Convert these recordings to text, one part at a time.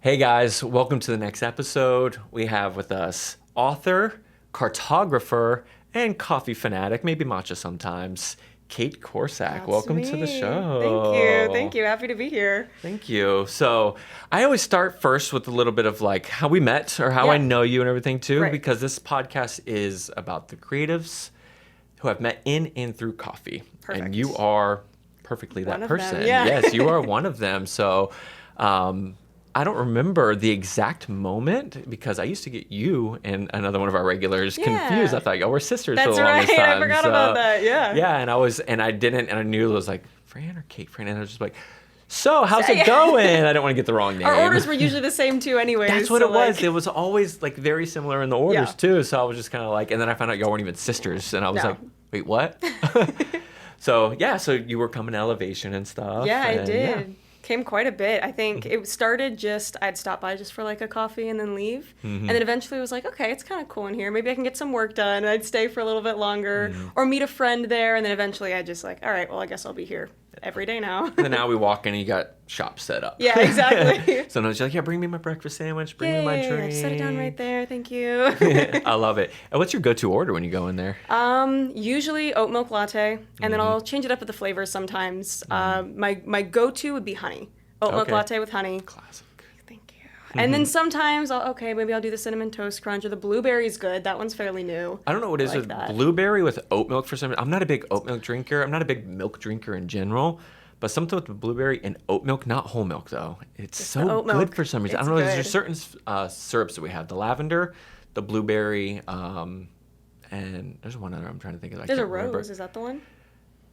Hey guys, welcome to the next episode. We have with us author, cartographer, and coffee fanatic, maybe matcha sometimes, Kate Korsak. That's Welcome to the me. Thank you. show. Thank you. Happy to be here. Thank you. So I always start first with a little bit of like how we met or how Yeah. I know you and everything too, Right. because this podcast is about the creatives who I've met in and through coffee. Perfect. And you are perfectly that One of them, person. yeah. Yes, you are one of them. So I don't remember the exact moment because I used to get you and another one of our regulars confused. I thought, we're sisters for That's the longest right. time. I forgot about that. Yeah. Yeah, and I knew it was like Fran or Kate Fran, and I was just like, so how's it going? I didn't want to get the wrong name. Our orders were usually the same too anyways. That's what so it was. like- It was always like very similar in the orders Yeah. too. So I was just kind of like, and then I found out y'all weren't even sisters, and I was No. like, wait, what? So you were coming to Elevation and stuff. Yeah, I and, did. Came quite a bit. I think it started I'd stop by just for like a coffee and then leave. And then eventually it was like, okay, it's kind of cool in here. Maybe I can get some work done. And I'd stay for a little bit longer or meet a friend there. And then eventually I just like, all right, well, I guess I'll be here every day now. And then now we walk in and you got shop set up. Yeah, exactly. Sometimes you're like, yeah, bring me my breakfast sandwich, bring me my Yay, drink. set it down right there. Thank you. I love it. And what's your go-to order when you go in there? Usually oat milk latte, and then I'll change it up with the flavors sometimes. My go-to would be honey. Oat milk Okay. latte with honey. Classic. Thank you. And then sometimes maybe I'll do the cinnamon toast crunch or the blueberry's good. That one's fairly new. I don't know what it is like with that. blueberry with oat milk for some reason. I'm not a big oat milk drinker. I'm not a big milk drinker in general. But something with the blueberry and oat milk, not whole milk though. It's Just so the oat good milk. for some reason. I It's don't know. There's good. certain syrups that we have. The lavender, the blueberry, and there's one other I'm trying to think of. There's a can't remember. rose. Is that the one?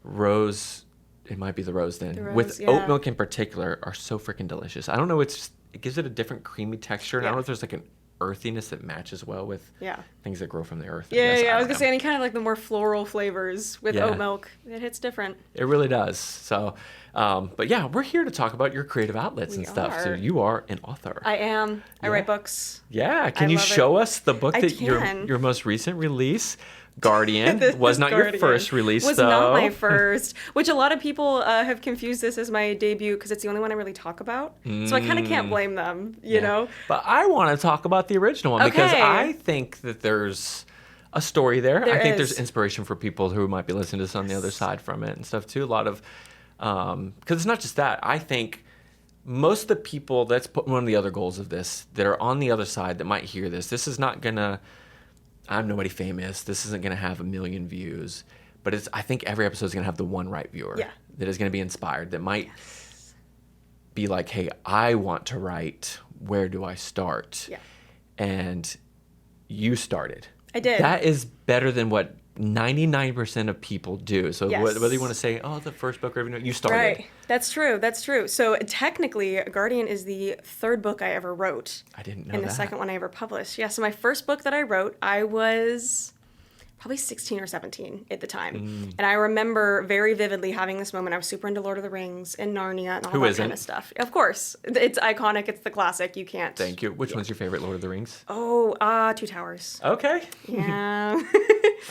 Rose, it might be the rose then. The rose, With yeah. oat milk in particular are so freaking delicious. I don't know, it gives it a different creamy texture. And I don't Yeah. know if there's like an earthiness that matches well with Yeah. things that grow from the earth. Yeah, guess. I was don't gonna know. say any kind of like the more floral flavors with Yeah. oat milk. It hits different. It really does. So, but yeah, we're here to talk about your creative outlets and We stuff. So are. you are an author. I am. I Yeah. write books. Yeah, can I you love it. show us the book I that can. your most recent release, Guardian, This was is not your Guardian. first release Was though. not my first, which a lot of people have confused this as my debut because it's the only one I really talk about. So I kind of can't blame them, you know? But I want to talk about the original one because Okay. I think that there's a story there. There I think is. there's inspiration for people who might be listening to this on the other side from it and stuff too. A lot of, because it's not just that. I think most of the people, that's one of the other goals of this, that are on the other side that might hear this. This is not gonna, I'm nobody famous. This isn't gonna have 1 million views, but I think every episode is gonna have the one right viewer Yeah. that is gonna be inspired, that might be like, hey, I want to write. Where do I start? Yeah. And you started. I did. That is better than what 99% of people do. So Yes. whether you want to say, oh, the first book, or you started. Right. That's true. That's true. So technically, Guardian is the third book I ever wrote. I didn't know And that. the second one I ever published. Yeah, so my first book that I wrote, I was probably 16 or 17 at the time. And I remember very vividly having this moment. I was super into Lord of the Rings and Narnia and all Who that isn't? kind of stuff. Of course. It's iconic. It's the classic. You can't. Thank you. Which one's your favorite Lord of the Rings? Oh, Two Towers. Okay. Yeah.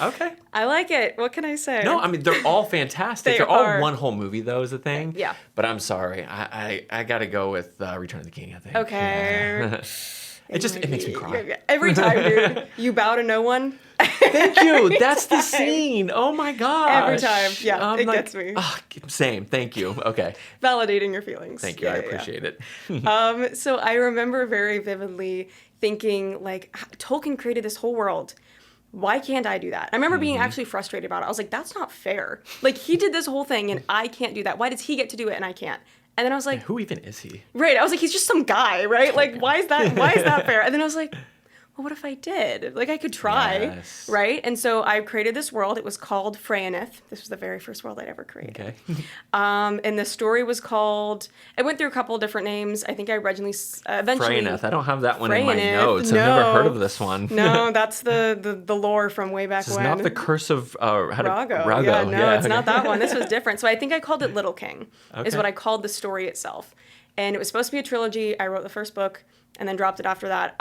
Okay. I like it. What can I say? No, I mean, they're all fantastic. They They're all are. one whole movie, though, is the thing. Yeah. But I'm sorry. I got to go with Return of the King, I think. Okay. Yeah. It makes me cry. Every time, dude. You bow to no one. Thank you. That's the scene. Oh my gosh. Every time. Yeah, I'm it like, gets me. "Ah, same. Thank you. Okay. Validating your feelings. Thank you. Yeah, I yeah, yeah. appreciate it. So I remember very vividly thinking, like, Tolkien created this whole world. Why can't I do that? I remember being actually frustrated about it. I was like, that's not fair. Like, he did this whole thing and I can't do that. Why does he get to do it and I can't? And then I was like, Who even is he? right. I was like, he's just some guy, right? Like, why is that fair? And then I was like, well, what if I did? Like, I could try, Yes. right? And so I created this world. It was called Freyanith. This was the very first world I'd ever created. Okay. And the story was called, I went through a couple of different names. I think I originally, eventually. Freyanith. I don't have that one in my Freyanith, notes. I've never no. heard of this one. No, that's the lore from way back This is when. not the curse of Ragoh. Ragoh. Yeah, no, it's okay. not that one. This was different. So I think I called it Little King, is Okay. what I called the story itself. And it was supposed to be a trilogy. I wrote the first book and then dropped it after that.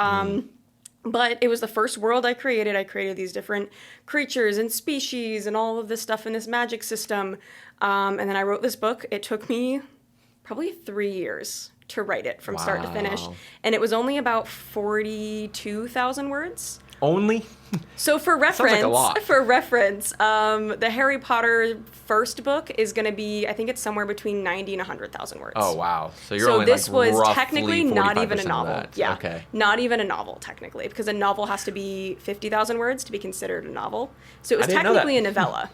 But it was the first world I created. I created these different creatures and species and all of this stuff in this magic system. And then I wrote this book. It took me probably 3 years to write it from start to finish. And it was only about 42,000 words. Only? So for reference, Sounds like a lot. The Harry Potter first book is going to be, I think it's somewhere between 90 and 100,000 words. Oh, wow. So you're so only this like was technically not even a 45% of novel. that. Yeah. Okay. Not even a novel, technically, because a novel has to be 50,000 words to be considered a novel. So it was technically a novella.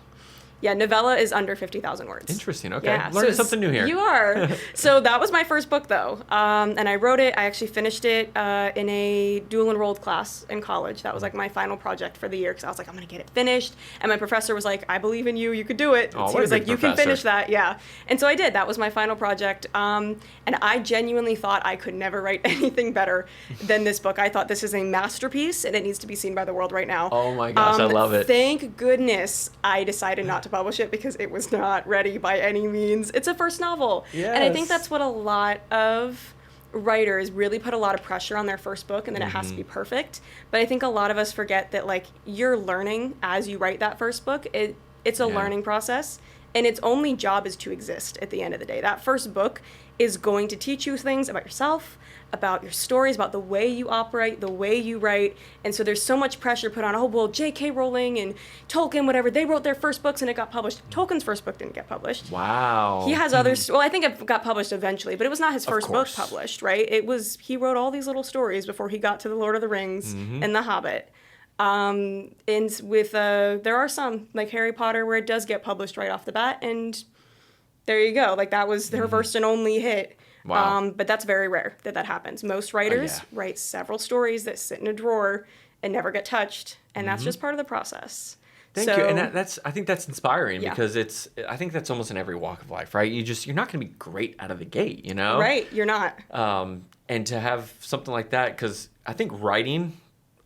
Yeah, novella is under 50,000 words. Interesting. Okay. Yeah, Learning something new here. You are. So that was my first book, though. And I wrote it. I actually finished it in a dual enrolled class in college. That was like my final project for the year because I was like, I'm going to get it finished. And my professor was like, I believe in you. You could do it. Oh, he was like, you can finish that. Yeah. And so I did. That was my final project. And I genuinely thought I could never write anything better than this book. I thought this is a masterpiece and it needs to be seen by the world right now. Oh my gosh, I love it. Thank goodness I decided not to publish it because it was not ready by any means. It's a first novel. Yes. And I think that's what a lot of writers really put a lot of pressure on their first book and then it has to be perfect. But I think a lot of us forget that like you're learning as you write that first book. It's a learning process and its only job is to exist at the end of the day. That first book is going to teach you things about yourself, about your stories, about the way you operate, the way you write. And so there's so much pressure put on, oh, well, J.K. Rowling and Tolkien, whatever, they wrote their first books and it got published. Tolkien's first book didn't get published. Wow. He has others. Well, I think it got published eventually, but it was not his first book published, right? He wrote all these little stories before he got to The Lord of the Rings and The Hobbit. And with, there are some, like Harry Potter, where it does get published right off the bat. And there you go. Like that was her first and only hit. Wow. But that's very rare that happens. Most writers write several stories that sit in a drawer and never get touched, and that's just part of the process. Thank you, and I think that's inspiring because I think that's almost in every walk of life, right? You're not going to be great out of the gate, you know? Right, you're not. And to have something like that, because I think writing,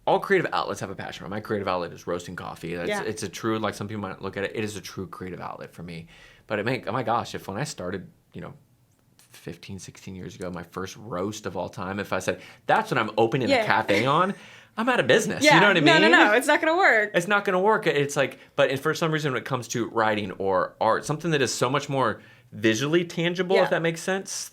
all creative outlets have a passion. My creative outlet is roasting coffee. It's a true, like some people might look at it, it is a true creative outlet for me. But oh my gosh, when I started, 15, 16 years ago, my first roast of all time, if I said, that's what I'm opening a cafe on, I'm out of business. Yeah. You know what I mean? No, it's not going to work. It's not going to work. It's like, but for some reason when it comes to writing or art, something that is so much more visually tangible, if that makes sense,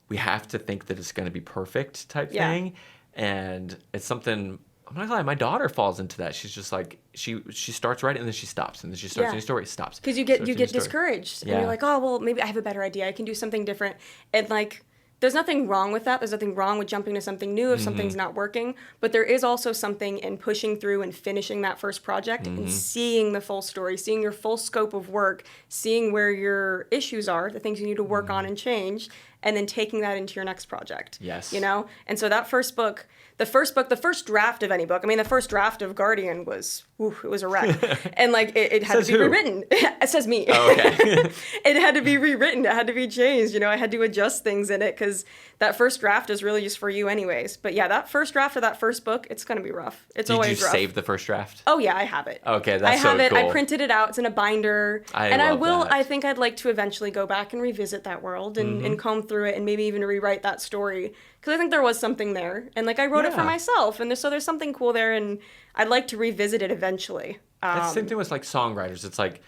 we have to think that it's going to be perfect type thing. And it's something, I'm not gonna lie, my daughter falls into that. She's just like, she starts writing and then she stops, and then she starts a new story, stops. Because you get discouraged, and you're like, oh, well, maybe I have a better idea. I can do something different. And like, there's nothing wrong with that. There's nothing wrong with jumping to something new if something's not working. But there is also something in pushing through and finishing that first project and seeing the full story, seeing your full scope of work, seeing where your issues are, the things you need to work on and change, and then taking that into your next project. Yes. And so that first book, the first draft of any book, I mean, the first draft of Guardian was, it was a wreck. And like, it had to be rewritten. It says me. Oh, okay. It had to be rewritten. It had to be changed. I had to adjust things in it because that first draft is really just for you anyways. But yeah, that first draft of that first book, it's going to be rough. It's always rough. Did you save the first draft? Oh yeah, I have it. Okay, that's so cool. I have it. I printed it out. It's in a binder. I think I'd like to eventually go back and revisit that world and comb through it and maybe even rewrite that story. Because I think there was something there. And like I wrote it for myself. And there's something cool there. And I'd like to revisit it eventually. That's the same thing with like songwriters. It's like,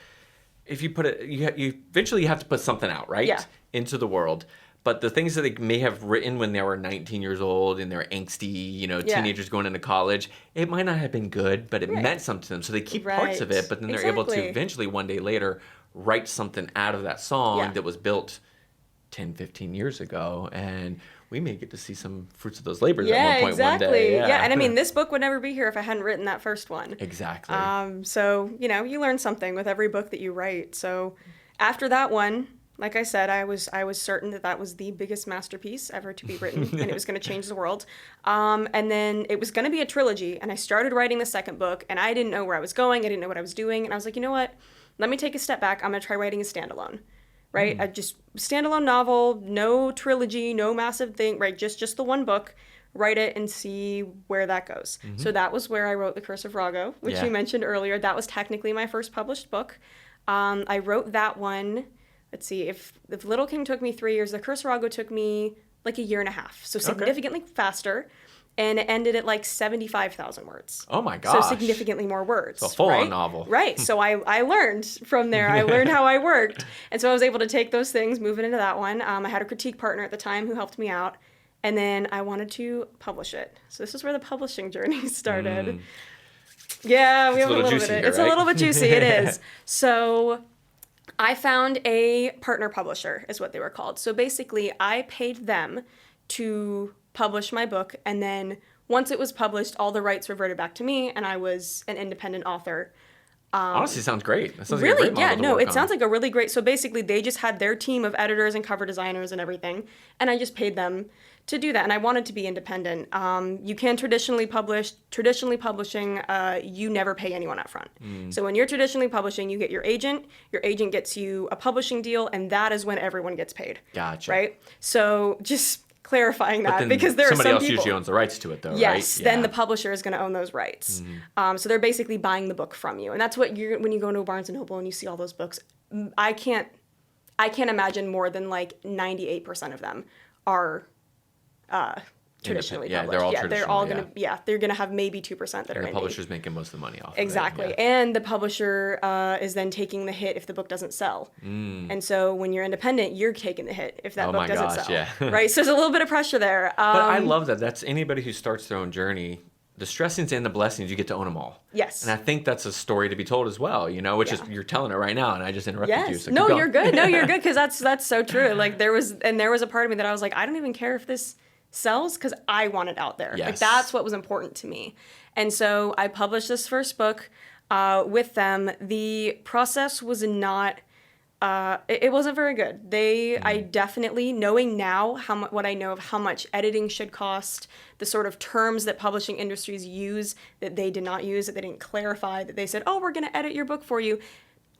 if you put it, you eventually have to put something out, right? Yeah. Into the world. But the things that they may have written when they were 19 years old and they're angsty, teenagers going into college, it might not have been good, but it meant something to them. So they keep parts of it, but then they're able to eventually one day later write something out of that song that was built 10, 15 years ago. And we may get to see some fruits of those labors at one point one day. Yeah, and I mean, this book would never be here if I hadn't written that first one. Exactly. So, you learn something with every book that you write. So after that one, like I said, I was certain that was the biggest masterpiece ever to be written, and it was going to change the world. And then it was going to be a trilogy, and I started writing the second book, and I didn't know where I was going. I didn't know what I was doing, and I was like, you know what? Let me take a step back. I'm going to try writing a standalone, right? Just standalone novel, no trilogy, no massive thing, right? Just the one book. Write it and see where that goes. So that was where I wrote The Curse of Ragoh, which you mentioned earlier. That was technically my first published book. I wrote that one. Let's see, if Little King took me 3 years, The Curse of Ragoh took me like a year and a half, so significantly faster. and it ended at like 75,000 words. Oh my gosh. So significantly more words. So a full-on novel. Right. So I learned from there. I learned how I worked. And so I was able to take those things, move it into that one. I had a critique partner at the time who helped me out. And then I wanted to publish it. So this is where the publishing journey started. Yeah, we have a little bit of it. It's a little bit juicy. It is. So I found a partner publisher, is what they were called. So basically, I paid them to publish my book, and then once it was published, all the rights reverted back to me, and I was an independent author. Honestly, sounds great. That sounds really, like a great model to work it on. sounds like a really great. So basically, they just had their team of editors and cover designers and everything, and I just paid them to do that. And I wanted to be independent. You can traditionally publishing, you never pay anyone up front. So when you're traditionally publishing, you get your agent gets you a publishing deal, and that is when everyone gets paid. Gotcha. Right? So just clarifying But that, then because there are some somebody else people, usually owns the rights to it, though, right? yes, then Yeah. the publisher is going to own those rights. So they're basically buying the book from you, and that's what when you go into a Barnes and Noble and you see all those books. I can't imagine more than like 98% of them are traditionally Yeah, published. they're all they're all traditional, gonna they're gonna have maybe 2% that are And the indie. publisher's making most of the money off of it. Exactly. Yeah. And the publisher is then taking the hit if the book doesn't sell. And so when you're independent, you're taking the hit if that Oh book my doesn't gosh, sell. yeah. Right? So there's a little bit of pressure there. But I love that. That's anybody who starts their own journey. The stressings and the blessings, you get to own them all. Yes. And I think that's a story to be told as well, which is, you're telling it right now, and I just interrupted you. Yes. So No, keep going. you're good. No, you're good, because that's so true. Like there was a part of me that I was like, I don't even care if this sells, because I want it out there. Like Yes. that's what was important to me. And so I published this first book with them. The process was not. It wasn't very good. I definitely, knowing now what I know of how much editing should cost, the sort of terms that publishing industries use that they did not use, that they didn't clarify, that they said, oh, we're going to edit your book for you.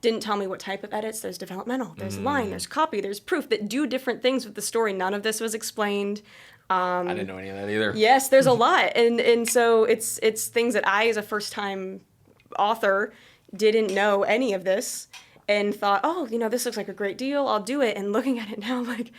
Didn't tell me what type of edits. There's developmental, there's line, there's copy, there's proof that do different things with the story. None of this was explained. I didn't know any of that either. Yes, there's a lot. And so it's things that I, as a first-time author, didn't know any of this, and thought, oh, this looks like a great deal, I'll do it. And looking at it now, like,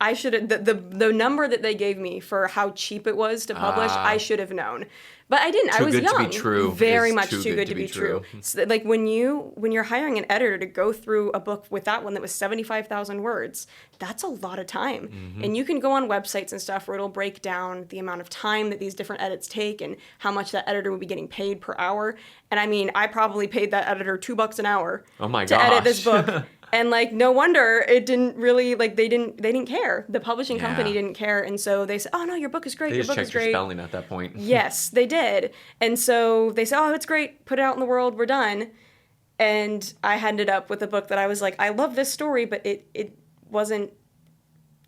I should have, the number that they gave me for how cheap it was to publish, I should have known. But I didn't. I was young. Too good to be true. Very It's much too good to be true. So, like when you're hiring an editor to go through a book with that one that was 75,000 words, that's a lot of time. And you can go on websites and stuff where it'll break down the amount of time that these different edits take and how much that editor would be getting paid per hour. And I mean, I probably paid that editor $2 an hour to edit this book. And like, no wonder it didn't really, like, they didn't care. The publishing company didn't care. And so they said, oh no, your book is great. They Your just book is checked your great. spelling at that point. Yes, they did. And so they said, oh, it's great. Put it out in the world. We're done. And I ended up with a book that I was like, I love this story, but it wasn't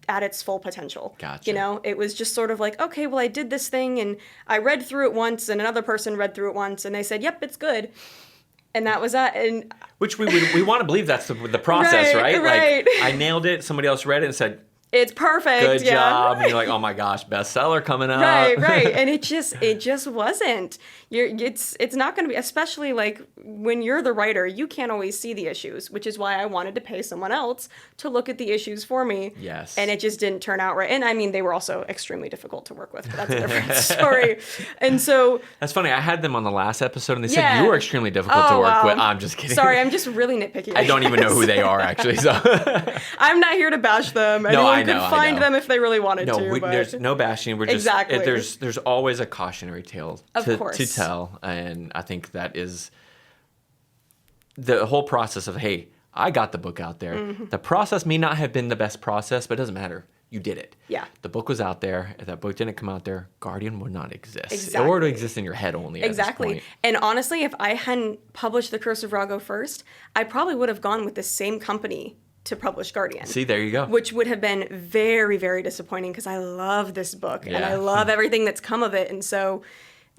at its full potential. Gotcha. It was just sort of like, okay, well, I did this thing and I read through it once and another person read through it once and they said, yep, it's good. And that was that. And which we want to believe that's the process, right? Right. Like, I nailed it. Somebody else read it and said, it's perfect. good job. And you're like, oh my gosh, bestseller coming up. Right. And it just wasn't. It's not going to be, especially like when you're the writer, you can't always see the issues, which is why I wanted to pay someone else to look at the issues for me. Yes. And it just didn't turn out right. And I mean, they were also extremely difficult to work with, but that's a different story. And so that's funny. I had them on the last episode and they said you were extremely difficult to work wow. with. I'm just kidding. Sorry, I'm just really nitpicky. I don't even know who they are actually. So I'm not here to bash them. Anyone could find them if they really wanted to. But there's no bashing. We're just exactly. There's always a cautionary tale to tell, and I think that is the whole process of, hey, I got the book out there. The process may not have been the best process, but it doesn't matter. You did it. Yeah. The book was out there. If that book didn't come out there, Guardian would not exist. Exactly. Or to exist in your head only. Exactly. At this point. And honestly, if I hadn't published The Curse of Ragoh first, I probably would have gone with the same company to publish Guardian. See, there you go. Which would have been very, very disappointing because I love this book and I love everything that's come of it. And so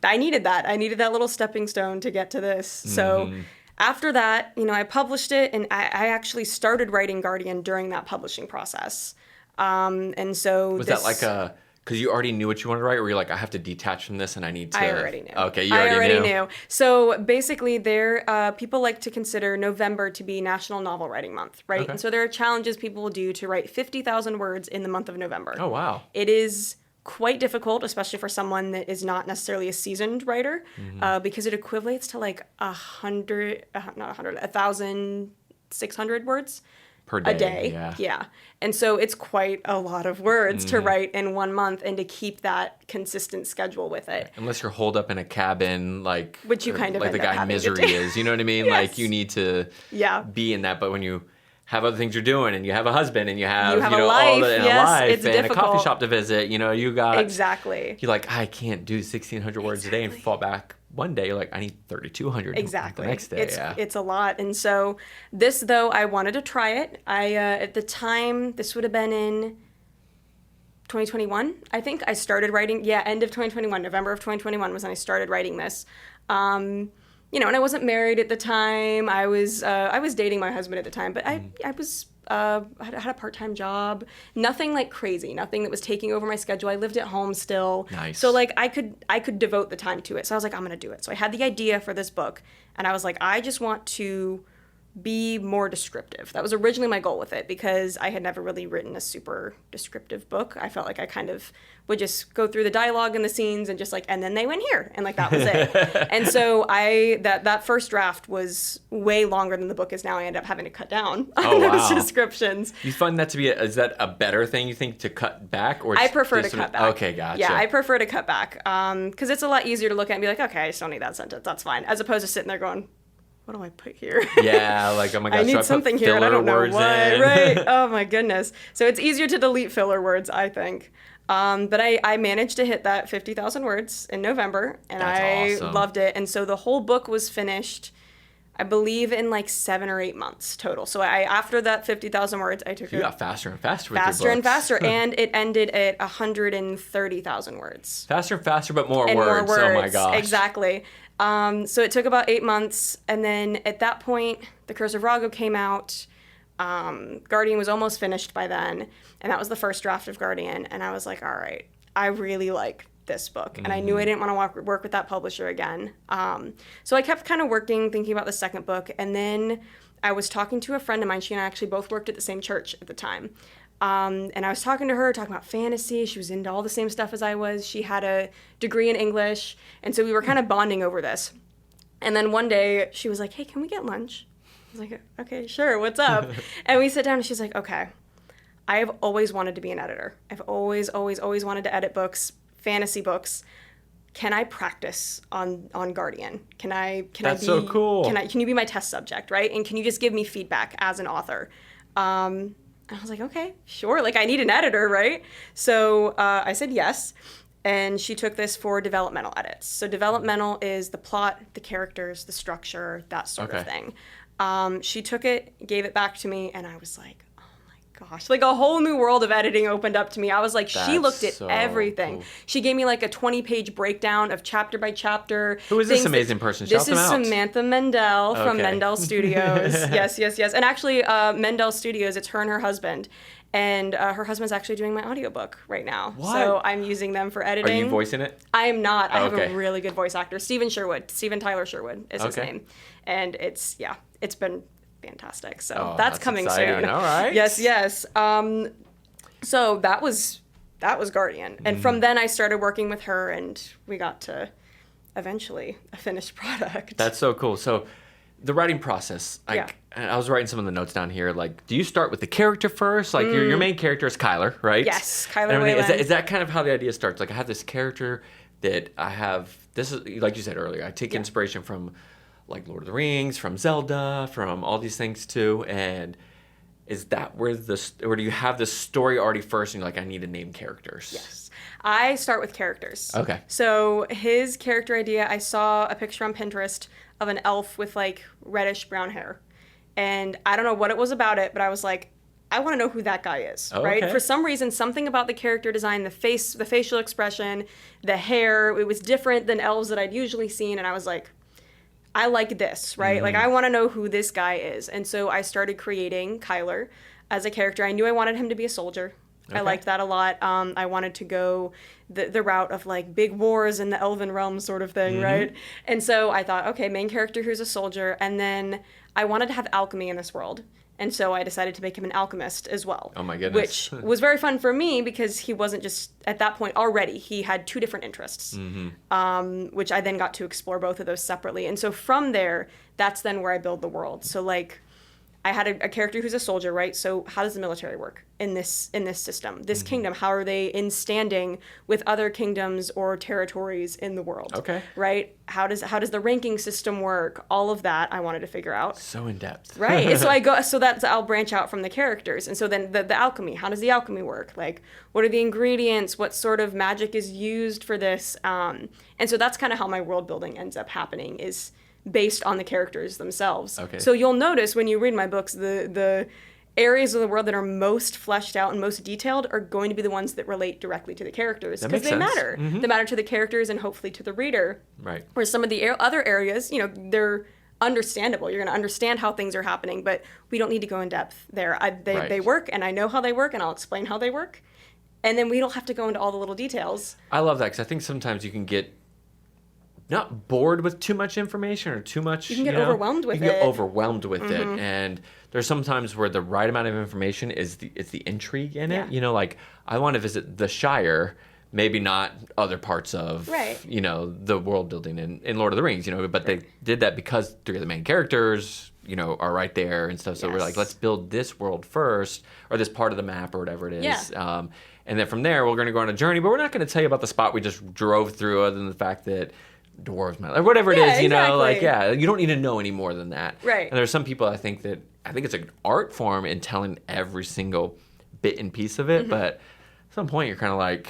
I needed that. I needed that little stepping stone to get to this. So after that, I published it and I actually started writing Guardian during that publishing process. And so was that like because you already knew what you wanted to write, or you're like, I have to detach from this and I need to... I already knew. Okay, you already knew. So basically, people like to consider November to be National Novel Writing Month, right? Okay. And so there are challenges people will do to write 50,000 words in the month of November. Oh, wow. It is quite difficult, especially for someone that is not necessarily a seasoned writer, because it equates to like 1,600 words per day. A day. Yeah. And so it's quite a lot of words to write in 1 month and to keep that consistent schedule with it. Unless you're holed up in a cabin, like which you kind of like the guy in Misery is, you know what I mean? Yes. Like you need to be in that. But when you have other things you're doing, and you have a husband, and you have a life, a life, and difficult. a coffee shop to visit, you got exactly. You're like, I can't do 1,600 words a day and fall back. One day, you're like, I need 3,200. Exactly. The next day, it's a lot. And so this, though, I wanted to try it. I at the time, this would have been in 2021. I think I started writing. Yeah, end of 2021, November of 2021 was when I started writing this. And I wasn't married at the time. I was dating my husband at the time, but I was had a part-time job. Nothing like crazy. Nothing that was taking over my schedule. I lived at home still. Nice. So like I could devote the time to it. So I was like, I'm gonna do it. So I had the idea for this book, and I was like, I just want to be more descriptive. That was originally my goal with it, because I had never really written a super descriptive book. I felt like I kind of would just go through the dialogue and the scenes and just like, and then they went here, and like that was it. And so that first draft was way longer than the book is now. I ended up having to cut down those descriptions. You find that to be is that a better thing, you think, to cut back? Or I prefer to cut back. Okay, gotcha. Yeah, I prefer to cut back because it's a lot easier to look at and be like, okay, I just don't need that sentence. That's fine. As opposed to sitting there going, what do I put here? Yeah, like, oh my gosh, I need something here and I don't know what. Right? Oh my goodness. So it's easier to delete filler words, I think. But I managed to hit that 50,000 words in November, and I loved it. And so the whole book was finished, I believe, in like 7 or 8 months total. So after that 50,000 words, I took You got faster and faster with your books. Faster and faster, and it ended at 130,000 words. Faster and faster, but more and words. More words. Oh my gosh. Exactly. So it took about 8 months, and then at that point, The Curse of Ragoh came out. Guardian was almost finished by then, and that was the first draft of Guardian, and I was like, all right, I really like this book, and I knew I didn't want to work with that publisher again. So I kept kind of thinking about the second book, and then I was talking to a friend of mine. She and I actually both worked at the same church at the time. And I was talking to her, talking about fantasy. She was into all the same stuff as I was. She had a degree in English. And so we were kind of bonding over this. And then one day she was like, hey, can we get lunch? I was like, okay, sure, what's up? And we sit down and she's like, okay, I have always wanted to be an editor. I've always, always, always wanted to edit books, fantasy books. Can I practice on Guardian? That's so cool. Can you be my test subject, right? And can you just give me feedback as an author? And I was like, okay, sure. Like, I need an editor, right? So I said yes. And she took this for developmental edits. So developmental is the plot, the characters, the structure, that sort of thing. She took it, gave it back to me, and I was like, oh my gosh. Like, a whole new world of editing opened up to me. I was like, she looked at everything. Cool. She gave me like a 20-page breakdown of chapter by chapter. Who is this amazing person? Shout them out. This is Samantha Mendel from Mendel Studios. Yes. And actually, Mendel Studios, it's her and her husband. And her husband's actually doing my audiobook right now. What? So I'm using them for editing. Are you voicing it? I am not. I have a really good voice actor. Steven Tyler Sherwood is his name. And it's been fantastic. So that's coming exciting. soon. All right. Yes. So that was Guardian. And from then I started working with her, and we got to eventually a finished product. That's so cool. So the writing process, I was writing some of the notes down here. Like, do you start with the character first? Like, your main character is Kyler, right? Yes, Kyler Whalen. Is that kind of how the idea starts? Like, I have this character that I have. This is, like you said earlier, I take inspiration from, like, Lord of the Rings, from Zelda, from all these things too. And is that where or do you have the story already first, and you're like, I need to name characters? Yes. I start with characters. Okay. So his character idea, I saw a picture on Pinterest of an elf with like reddish brown hair. And I don't know what it was about it, but I was like, I want to know who that guy is, right? For some reason, something about the character design, the facial expression, the hair, it was different than elves that I'd usually seen. And I was like, I like this, right? Like, I want to know who this guy is. And so I started creating Kyler as a character. I knew I wanted him to be a soldier. Okay. I liked that a lot. I wanted to go the route of like big wars in the elven realm sort of thing, right? And so I thought, okay, main character who's a soldier. And then I wanted to have alchemy in this world. And so I decided to make him an alchemist as well. Oh my goodness. Which was very fun for me because he wasn't just, at that point already, he had 2 different interests, which I then got to explore both of those separately. And so from there, that's then where I build the world. So like, I had a character who's a soldier, right? So how does the military work in this system? This kingdom, how are they in standing with other kingdoms or territories in the world? Okay. Right? How does the ranking system work? All of that I wanted to figure out. So in depth. Right. And so I'll branch out from the characters. And so then the alchemy, how does the alchemy work? Like, what are the ingredients? What sort of magic is used for this? And so that's kind of how my world building ends up happening, is based on the characters themselves. Okay. So you'll notice when you read my books, the areas of the world that are most fleshed out and most detailed are going to be the ones that relate directly to the characters, because they matter. They matter to the characters and hopefully to the reader. Right. Whereas some of the other areas, they're understandable. You're going to understand how things are happening, but we don't need to go in depth there. They work, and I know how they work, and I'll explain how they work. And then we don't have to go into all the little details. I love that, because I think sometimes you can get not bored with too much information or too much. You can get overwhelmed with it. You can get overwhelmed with it, and there's sometimes where the right amount of information is the intrigue in it. Like, I want to visit the Shire, maybe not other parts of the world building in Lord of the Rings. But they did that because 3 of the main characters are right there and stuff. So we're like, let's build this world first, or this part of the map, or whatever it is. Yeah. And then from there, we're going to go on a journey, but we're not going to tell you about the spot we just drove through, other than the fact that dwarves matter, or whatever it is, exactly. you don't need to know any more than that. Right. And there's some people I think it's an art form in telling every single bit and piece of it, but at some point you're kind of like,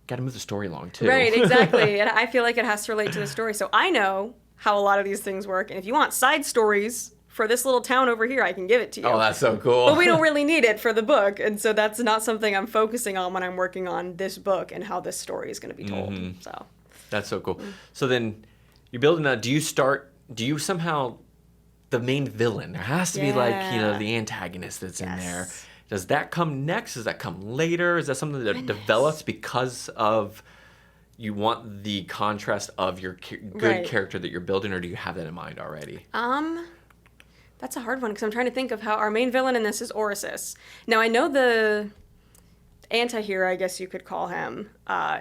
got to move the story along too. Right, exactly. And I feel like it has to relate to the story. So I know how a lot of these things work, and if you want side stories for this little town over here, I can give it to you. Oh, that's so cool. But we don't really need it for the book, and so that's not something I'm focusing on when I'm working on this book and how this story is going to be told. So that's so cool. So then you're building that. Do you somehow, the main villain, there has to be like, the antagonist that's in there. Does that come next? Does that come later? Is that something that develops because of you want the contrast of your good character that you're building, or do you have that in mind already? That's a hard one, because I'm trying to think of how our main villain in this is Orisis. Now, I know the anti-hero, I guess you could call him,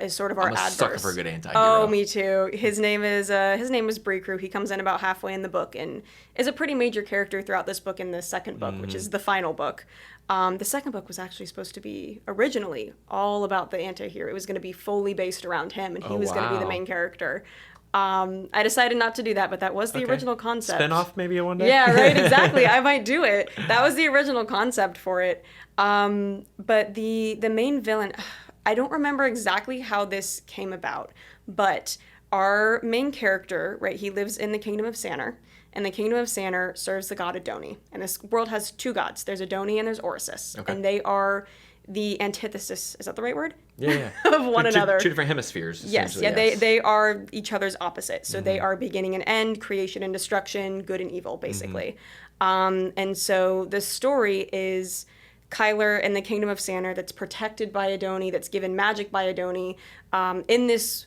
is sort of our adverse. I'm a sucker for a good anti-hero. Oh, me too. His name is Breakru. He comes in about halfway in the book and is a pretty major character throughout this book and the second book, which is the final book. The second book was actually supposed to be originally all about the anti-hero. It was going to be fully based around him, and he was going to be the main character. I decided not to do that, but that was the original concept. Spin-off maybe one day? Yeah, right, exactly. I might do it. That was the original concept for it. But the main villain, I don't remember exactly how this came about, but our main character, right, he lives in the Kingdom of Sanner, and the Kingdom of Sanner serves the god Adoni. And this world has 2 gods. There's Adoni and there's Orisis. Okay. And they are the antithesis, is that the right word? Yeah. of one another. 2 different hemispheres. Yes, they are each other's opposite. So they are beginning and end, creation and destruction, good and evil, basically. And so the story is Kyler in the Kingdom of Sanner that's protected by Adoni, that's given magic by Adoni, in this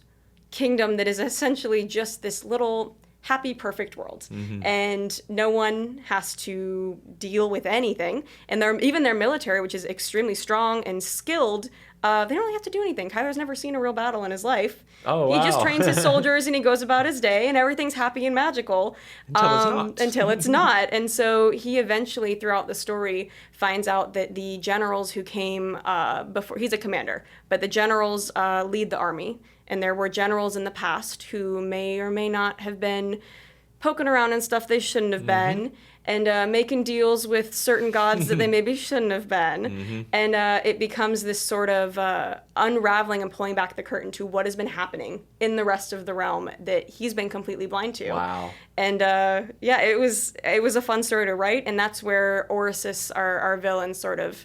kingdom that is essentially just this little happy, perfect world. And no one has to deal with anything. And even their military, which is extremely strong and skilled, they don't really have to do anything. Kyler's never seen a real battle in his life. Oh, wow. He just trains his soldiers and he goes about his day, and everything's happy and magical. Until it's not. And so he eventually, throughout the story, finds out that the generals who came before, he's a commander, but the generals lead the army. And there were generals in the past who may or may not have been poking around and stuff they shouldn't have been, and making deals with certain gods that they maybe shouldn't have been. And it becomes this sort of unraveling and pulling back the curtain to what has been happening in the rest of the realm that he's been completely blind to. Wow. And it was a fun story to write, and that's where Orisis, our villain, sort of,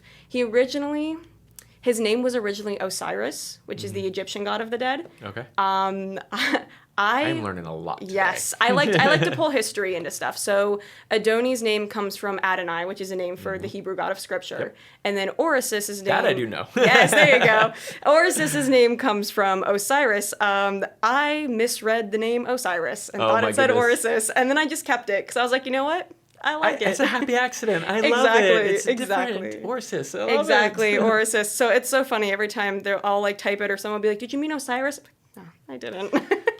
his name was originally Osiris, which is the Egyptian god of the dead. Okay. I'm learning a lot today. Yes. I like to pull history into stuff. So Adoni's name comes from Adonai, which is a name for the Hebrew god of scripture. Yep. And then Orisis's name... That I do know. Yes, there you go. Orisis's name comes from Osiris. I misread the name Osiris and thought it said Orisis. And then I just kept it because I was like, you know what? I like it. It's a happy accident. I love Exactly, it. It's exactly. different. Or sis. I love Exactly, it. or assist. So it's so funny every time I'll like type it or someone will be like, "Did you mean Osiris?" No, I didn't.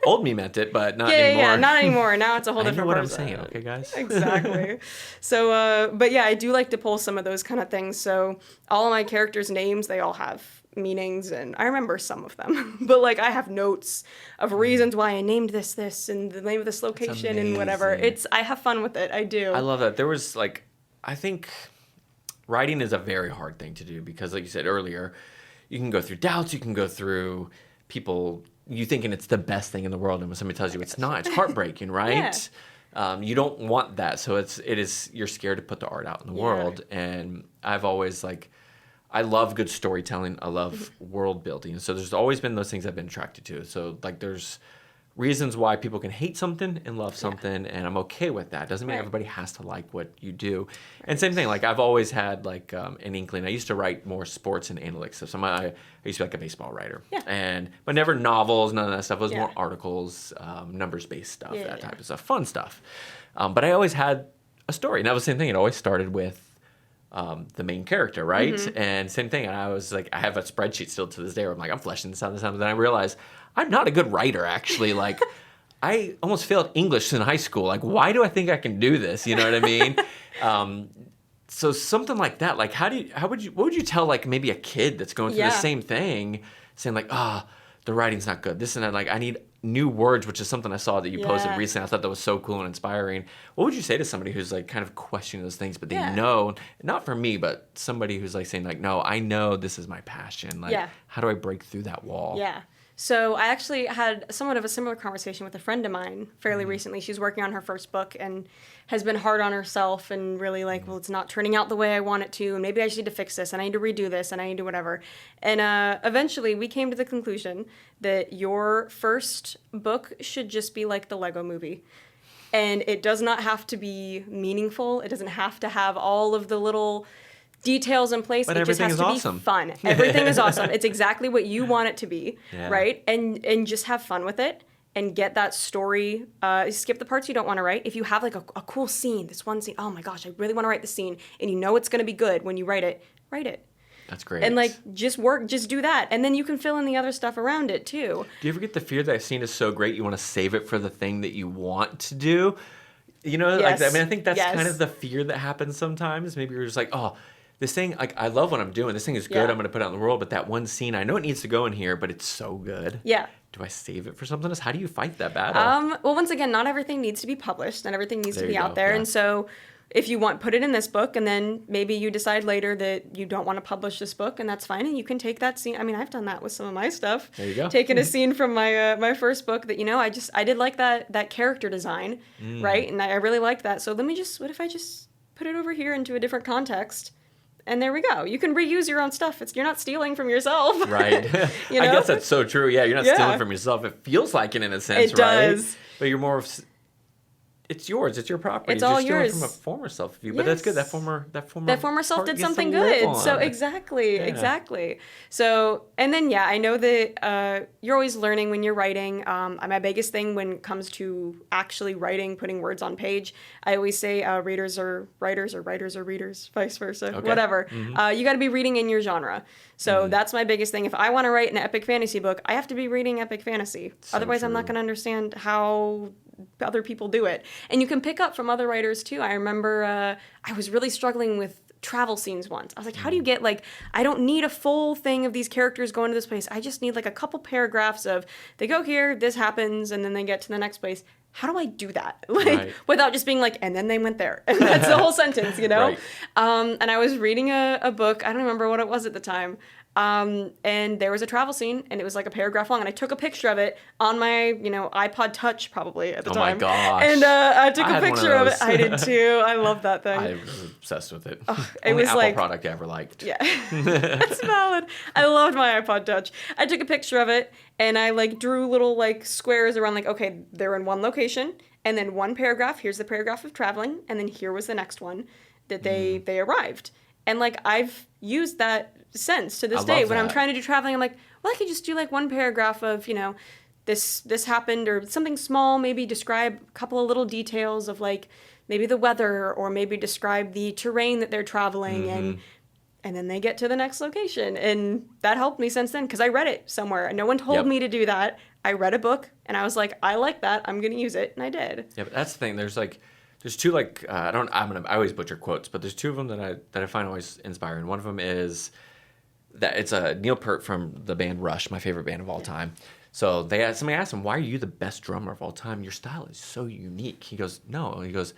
Old me meant it, but not Yeah, anymore. yeah, not anymore. Now it's a whole I know different what person. I'm saying, okay, guys? Exactly. So, but yeah, I do like to pull some of those kind of things. So all of my characters' names, they all have meanings, and I remember some of them. But like, I have notes of reasons why I named this, and the name of this location, and whatever. amazing. I have fun with it. I do. I love that. There was like, I think writing is a very hard thing to do because, like you said earlier, you can go through doubts, you can go through people you thinking it's the best thing in the world, and when somebody tells you it's not, it's heartbreaking, right? You don't want that, so it is. You're scared to put the art out in the world, and I've always like, I love good storytelling. I love world building, so there's always been those things I've been attracted to. So like, there's reasons why people can hate something and love something, and I'm okay with that. Doesn't mean everybody has to like what you do. And same thing, like I've always had like an inkling. I used to write more sports and analytics stuff. So I used to be like a baseball writer, but never novels, none of that stuff. It was more articles, numbers-based stuff, that type of stuff, fun stuff. But I always had a story, and that was the same thing. It always started with the main character, right? And same thing. And I was like, I have a spreadsheet still to this day where I'm like, I'm fleshing this out. But then I realized I'm not a good writer, actually. Like, I almost failed English in high school. Like, why do I think I can do this? You know what I mean? So something like that. Like, what would you tell like maybe a kid that's going through the same thing, saying like, the writing's not good, this and that. Like, I need new words, which is something I saw that you posted recently. I thought that was so cool and inspiring. What would you say to somebody who's like kind of questioning those things, but they know, not for me, but somebody who's like saying like, no, I know this is my passion. Like, how do I break through that wall? Yeah. So I actually had somewhat of a similar conversation with a friend of mine fairly recently. She's working on her first book and has been hard on herself and really like, well, it's not turning out the way I want it to, and maybe I just need to fix this, and I need to redo this, and I need to whatever. And eventually we came to the conclusion that your first book should just be like the Lego movie. And it does not have to be meaningful. It doesn't have to have all of the little details in place. But it just has to be fun. Everything is awesome. It's exactly what you want it to be, right? And just have fun with it and get that story. Skip the parts you don't want to write. If you have like a cool scene, this one scene, oh my gosh, I really want to write the scene, and you know it's going to be good when you write it, write it. That's great. And like, just do that. And then you can fill in the other stuff around it too. Do you ever get the fear that a scene is so great you want to save it for the thing that you want to do? You know, like, I mean, I think that's kind of the fear that happens sometimes. Maybe you're just like, oh, this thing, like, I love what I'm doing. This thing is good. I'm going to put it out in the world. But that one scene, I know it needs to go in here, but it's so good. Yeah. Do I save it for something else? How do you fight that battle? Well, once again, not everything needs to be published. Not everything needs to be out there. And so if you want, put it in this book, and then maybe you decide later that you don't want to publish this book, and that's fine. And you can take that scene. I mean, I've done that with some of my stuff. There you go. Taken a scene from my my first book that, you know, I did like that character design, right? And I really liked that. So what if I just put it over here into a different context? And there we go. You can reuse your own stuff. You're not stealing from yourself. Right. You know? I guess that's so true. Yeah, you're not stealing from yourself. It feels like it in a sense, it right? does. But you're more of, it's yours. It's your property. It's all yours. From a former self of you. But that's good. That former self did something good. So exactly. So, and then I know that you're always learning when you're writing. My biggest thing when it comes to actually writing, putting words on page, I always say readers are writers or writers are readers, vice versa, whatever. You got to be reading in your genre. So that's my biggest thing. If I want to write an epic fantasy book, I have to be reading epic fantasy. Otherwise, I'm not going to understand how other people do it. And you can pick up from other writers too. I remember I was really struggling with travel scenes once. I was like, how do you get, like, I don't need a full thing of these characters going to this place. I just need like a couple paragraphs of they go here, this happens, and then they get to the next place. How do I do that? Like, without just being like, and then they went there. And that's the whole sentence, you know? And I was reading a book. I don't remember what it was at the time. And there was a travel scene, and it was like a paragraph long, and I took a picture of it on my, iPod Touch probably at the time. Oh my gosh. And I took a picture of it. I did too. I love that thing. I was obsessed with it. It was Apple like product I ever liked. Yeah, that's valid. I loved my iPod Touch. I took a picture of it, and I like drew little like squares around, like, okay, they're in one location, and then one paragraph. Here's the paragraph of traveling, and then here was the next one that they arrived. And like, I've used that sense to this day when I'm trying to do traveling. I'm like, well, I could just do like one paragraph of, this happened, or something small, maybe describe a couple of little details of like maybe the weather or maybe describe the terrain that they're traveling and then they get to the next location. And that helped me since then because I read it somewhere and no one told me to do that. I read a book and I was like, I like that. I'm going to use it. And I did. Yeah, but that's the thing. There's two I always butcher quotes, but there's two of them that I find always inspiring. One of them is that it's a Neil Peart from the band Rush, my favorite band of all time. So somebody asked him, why are you the best drummer of all time? Your style is so unique. He goes, no. He goes,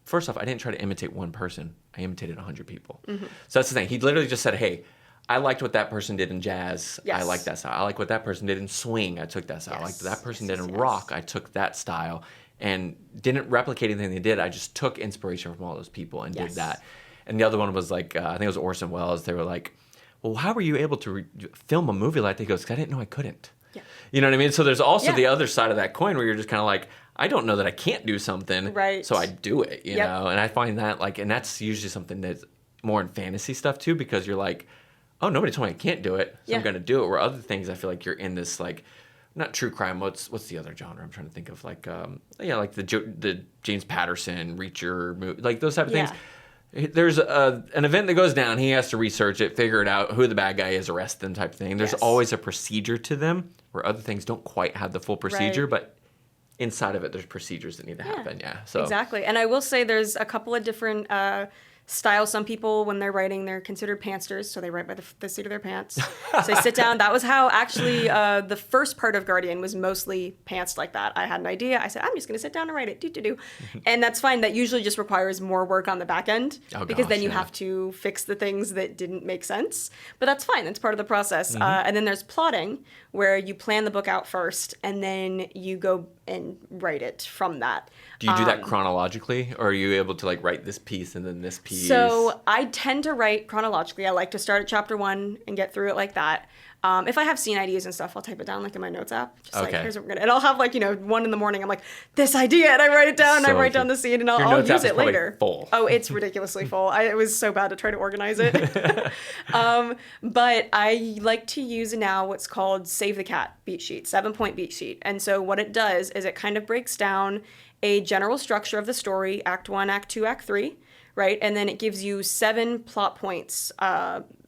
first off, I didn't try to imitate one person. I imitated 100 people. Mm-hmm. So that's the thing. He literally just said, hey, I liked what that person did in jazz. Yes. I like that style. I like what that person did in swing. I took that style. Yes. I like what that person did in rock. I took that style and didn't replicate anything they did. I just took inspiration from all those people and did that. And the other one was like, I think it was Orson Welles. They were like, well, how were you able to film a movie like that? He goes, 'cause I didn't know I couldn't. Yeah. You know what I mean? So there's also the other side of that coin where you're just kind of like, I don't know that I can't do something, so I do it, you know? And I find that, like, and that's usually something that's more in fantasy stuff, too, because you're like, oh, nobody told me I can't do it, so I'm going to do it. Where other things, I feel like you're in this, like, not true crime, what's the other genre I'm trying to think of? Like, like the James Patterson, Reacher movie, like those type of things. There's an event that goes down. He has to research it, figure it out, who the bad guy is, arrest them type thing. There's always a procedure to them where other things don't quite have the full procedure, but inside of it, there's procedures that need to happen. So exactly. And I will say there's a couple of different styles. Some people, when they're writing, they're considered pantsters, so they write by the seat of their pants. So they sit down. That was how actually the first part of Guardian was mostly pantsed like that. I had an idea. I said, I'm just going to sit down and write it. And that's fine. That usually just requires more work on the back end because then you have to fix the things that didn't make sense. But that's fine. That's part of the process. And then there's plotting, where you plan the book out first and then you go and write it from that. Do you do that chronologically, or are you able to like write this piece and then this piece? So I tend to write chronologically. I like to start at chapter 1 and get through it like that. If I have scene ideas and stuff, I'll type it down like in my notes app. Just like, here's what we're gonna. And I'll have like 1 in the morning. I'm like, this idea, and I write it down. And I write down the scene, and I'll use it later. Full. Oh, it's ridiculously full. It was so bad to try to organize it. But I like to use now what's called Save the Cat beat sheet, 7-point beat sheet. And so what it does is it kind of breaks down a general structure of the story, Act 1, Act 2, Act 3. Right? And then it gives you 7 plot points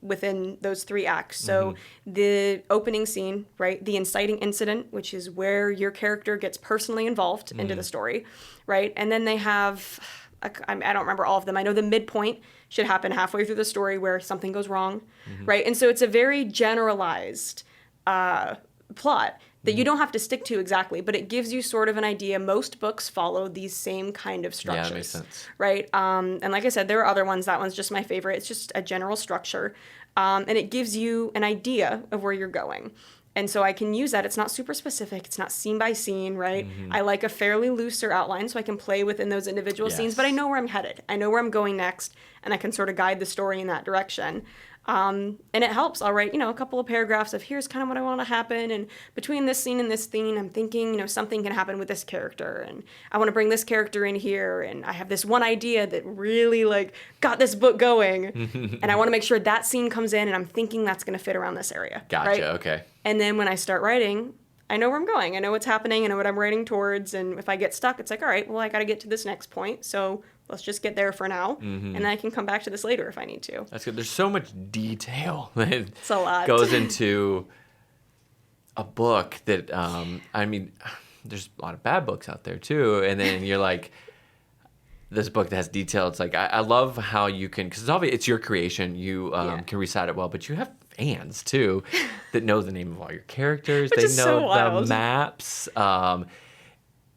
within those 3 acts. So the opening scene, right? The inciting incident, which is where your character gets personally involved into the story, right? And then they have, I don't remember all of them. I know the midpoint should happen halfway through the story where something goes wrong, right? And so it's a very generalized plot that you don't have to stick to exactly, but it gives you sort of an idea. Most books follow these same kind of structures. Yeah, that makes sense. Right? And like I said, there are other ones. That one's just my favorite. It's just a general structure. And it gives you an idea of where you're going. And so I can use that. It's not super specific. It's not scene by scene, right? I like a fairly looser outline so I can play within those individual scenes, but I know where I'm headed. I know where I'm going next, and I can sort of guide the story in that direction. And it helps. I'll write, a couple of paragraphs of here's kind of what I want to happen. And between this scene and this scene, I'm thinking, something can happen with this character. And I want to bring this character in here. And I have this one idea that really got this book going. And I want to make sure that scene comes in and I'm thinking that's going to fit around this area. Gotcha. Right? Okay. And then when I start writing, I know where I'm going. I know what's happening. I know what I'm writing towards. And if I get stuck, it's like, all right, well, I got to get to this next point. So let's just get there for now, and then I can come back to this later if I need to. That's good. There's so much detail that it's a lot. Goes into a book that, there's a lot of bad books out there too. And then you're like, this book that has detail. It's like, I love how you can, because it's your creation. You can recite it well, but you have fans too that know the name of all your characters. They know the maps.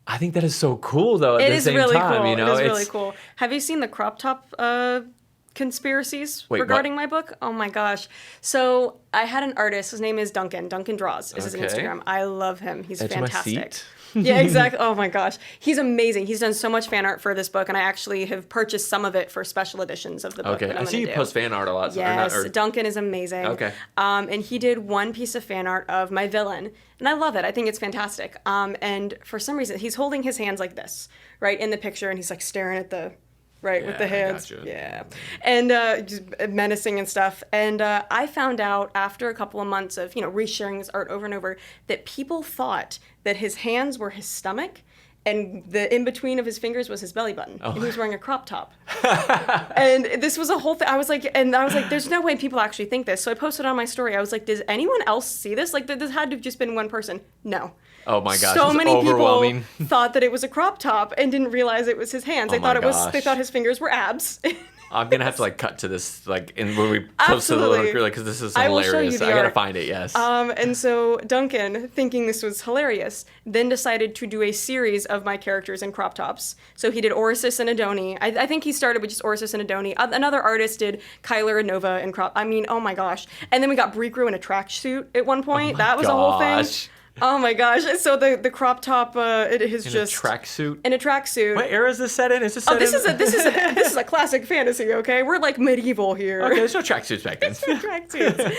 I think that is so cool, though, at the same time. It is really cool. Have you seen the crop top conspiracies regarding my book? Oh, my gosh. So I had an artist. His name is Duncan. Duncan Draws is his Instagram. I love him. He's fantastic. My seat. Yeah, exactly. Oh, my gosh. He's amazing. He's done so much fan art for this book, and I actually have purchased some of it for special editions of the book. Okay, I see you post fan art a lot. Yes, Duncan is amazing. Okay. And he did one piece of fan art of my villain, and I love it. I think it's fantastic. And for some reason, he's holding his hands like this, right, in the picture, and he's staring at the... Right, with the hands. Gotcha. Yeah. And just menacing and stuff. And I found out after a couple of months of, resharing his art over and over that people thought that his hands were his stomach and the in between of his fingers was his belly button, and he was wearing a crop top. And this was a whole thing. I was like, there's no way people actually think this. So I posted on my story. I was like, does anyone else see this? Like, this had to have just been one person. No. Oh my gosh! So many overwhelming. people thought that it was a crop top and didn't realize it was his hands. They thought his fingers were abs. I'm gonna have to like cut to this like in where we posted the little like because this is hilarious. I will show you the I gotta art. find it. Yes. And so Duncan, thinking this was hilarious, then decided to do a series of my characters in crop tops. So he did Orisis and Adoni. I think he started with just Orisis and Adoni. Another artist did Kyler and Nova in crop. I mean, oh my gosh! And then we got Breekru in a tracksuit at one point. That was a whole thing. Oh my gosh! So the crop top, it is in just a tracksuit. In a tracksuit. What era is this set in? Is this set this is a classic fantasy. Okay, we're like medieval here. Okay, there's no tracksuits back then. There's no tracksuits.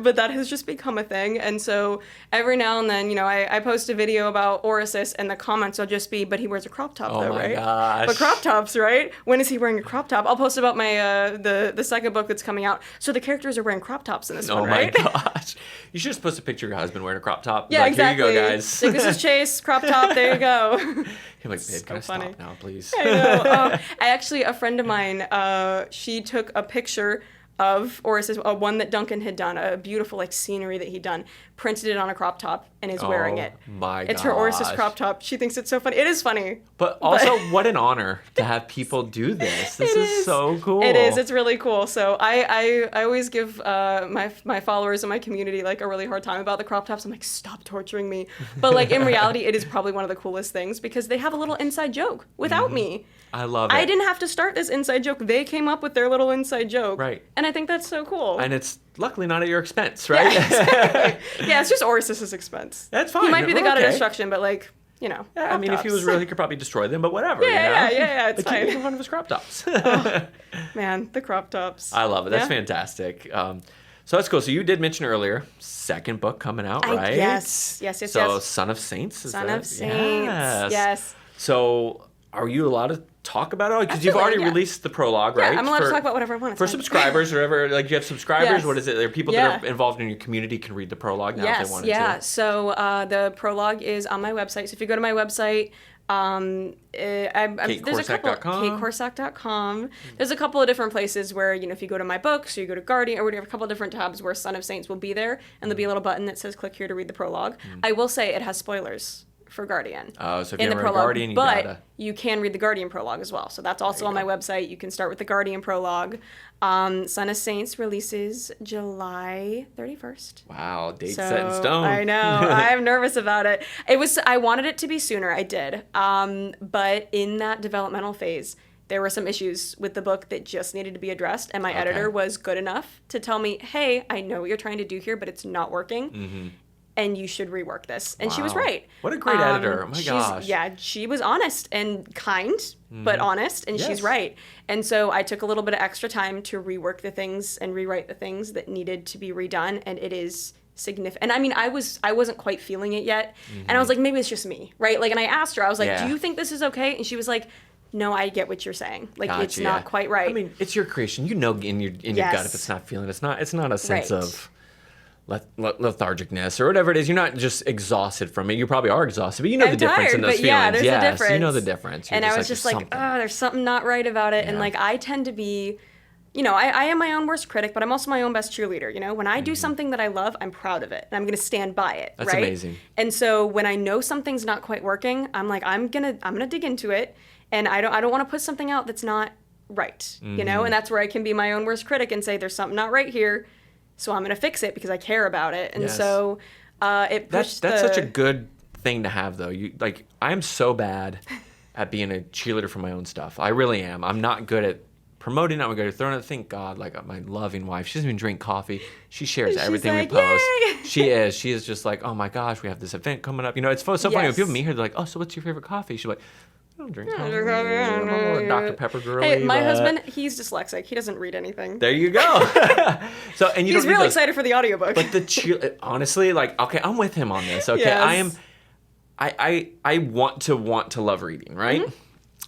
But that has just become a thing, and so every now and then, I post a video about Orisis, and the comments will just be, "But he wears a crop top, though, right?" Oh my gosh! But crop tops, right? When is he wearing a crop top? I'll post about my the second book that's coming out. So the characters are wearing crop tops in this one, right? Oh my gosh! You should just post a picture of your husband wearing a crop top. Yeah, like, exactly. Here you go, guys. Like, this is Chase, crop top, there you go. You're like, babe, can I stop now, please? I know. A friend of mine, she took a picture of Orisis, one that Duncan had done, a beautiful like scenery that he'd done, printed it on a crop top and is wearing it. My It's her Orisis crop top. She thinks it's so funny. It is funny. But also, what an honor to have people do this. This is so cool. It is. It's really cool. So I always give my followers and my community like a really hard time about the crop tops. I'm like, stop torturing me. But like in reality, it is probably one of the coolest things because they have a little inside joke without me. I love it. I didn't have to start this inside joke. They came up with their little inside joke. Right. And I think that's so cool. And it's luckily not at your expense, right? Yeah, exactly. Yeah, it's just Orisis's expense. That's fine. He might be the god of okay. destruction, but like, Yeah, I mean, if he was real, he could probably destroy them, but whatever. Yeah, it's like, fine. Keep one of his crop tops. Man, the crop tops. I love it. That's fantastic. So that's cool. So you did mention earlier, second book coming out, right? Yes. So Son of Saints? Son of Saints. Yes. So are you allowed to talk about it? Because you've already released the prologue, right? Yeah, I'm allowed to talk about whatever I want. For subscribers or whatever, like you have subscribers, what is it? There are people that are involved in your community can read the prologue now if they wanted to. So the prologue is on my website. So if you go to my website, there's a couple. KateKorsak.com. There's a couple of different places where, if you go to my books or you go to Guardian or whatever, a couple of different tabs where Son of Saints will be there, and there'll be a little button that says click here to read the prologue. I will say it has spoilers for Guardian. Oh, so if in you're the a prologue, Guardian, you but gotta... you can read the Guardian prologue as well. So that's also on my website. You can start with the Guardian prologue. Son of Saints releases July 31st. Wow, date set in stone. I know. I'm nervous about it. I wanted it to be sooner. I did. But in that developmental phase, there were some issues with the book that just needed to be addressed, and my editor was good enough to tell me, hey, I know what you're trying to do here, but it's not working. Mm-hmm. And you should rework this. And she was right. What a great editor. Oh my gosh. Yeah, she was honest and kind, but honest, and she's right. And so I took a little bit of extra time to rework the things and rewrite the things that needed to be redone, and it is significant. And I mean, I wasn't quite feeling it yet, and I was like, maybe it's just me, right? Like, and I asked her, I was like, do you think this is okay? And she was like, no, I get what you're saying. Like, it's not quite right. I mean, it's your creation. You know in your gut if it's not feeling it. It's not a sense of lethargicness or whatever it is. You're not just exhausted from it. You probably are exhausted, but you know the difference in those feelings. Yeah, there's a difference. You know the difference. And I was just like, oh, there's something not right about it. And like, I tend to be, I am my own worst critic, but I'm also my own best cheerleader. When I do something that I love, I'm proud of it, and I'm going to stand by it. That's amazing. And so when I know something's not quite working, I'm like, I'm gonna dig into it, and I don't want to put something out that's not right. And that's where I can be my own worst critic and say, there's something not right here. So I'm going to fix it because I care about it. And so it pushed That's such a good thing to have, though. I am so bad at being a cheerleader for my own stuff. I really am. I'm not good at promoting it. I'm good at throwing it. Thank God, like my loving wife, she doesn't even drink coffee. She shares everything we post. Yay! She is just like, oh my gosh, we have this event coming up. It's so funny when people meet her, they're like, oh, so what's your favorite coffee? She's like, I don't drink coffee. I'm a Dr. Pepper girly. Hey, my husband, he's dyslexic. He doesn't read anything. There you go. He's really excited for the audiobook. But honestly, okay, I'm with him on this. Okay, yes. I want to love reading, right?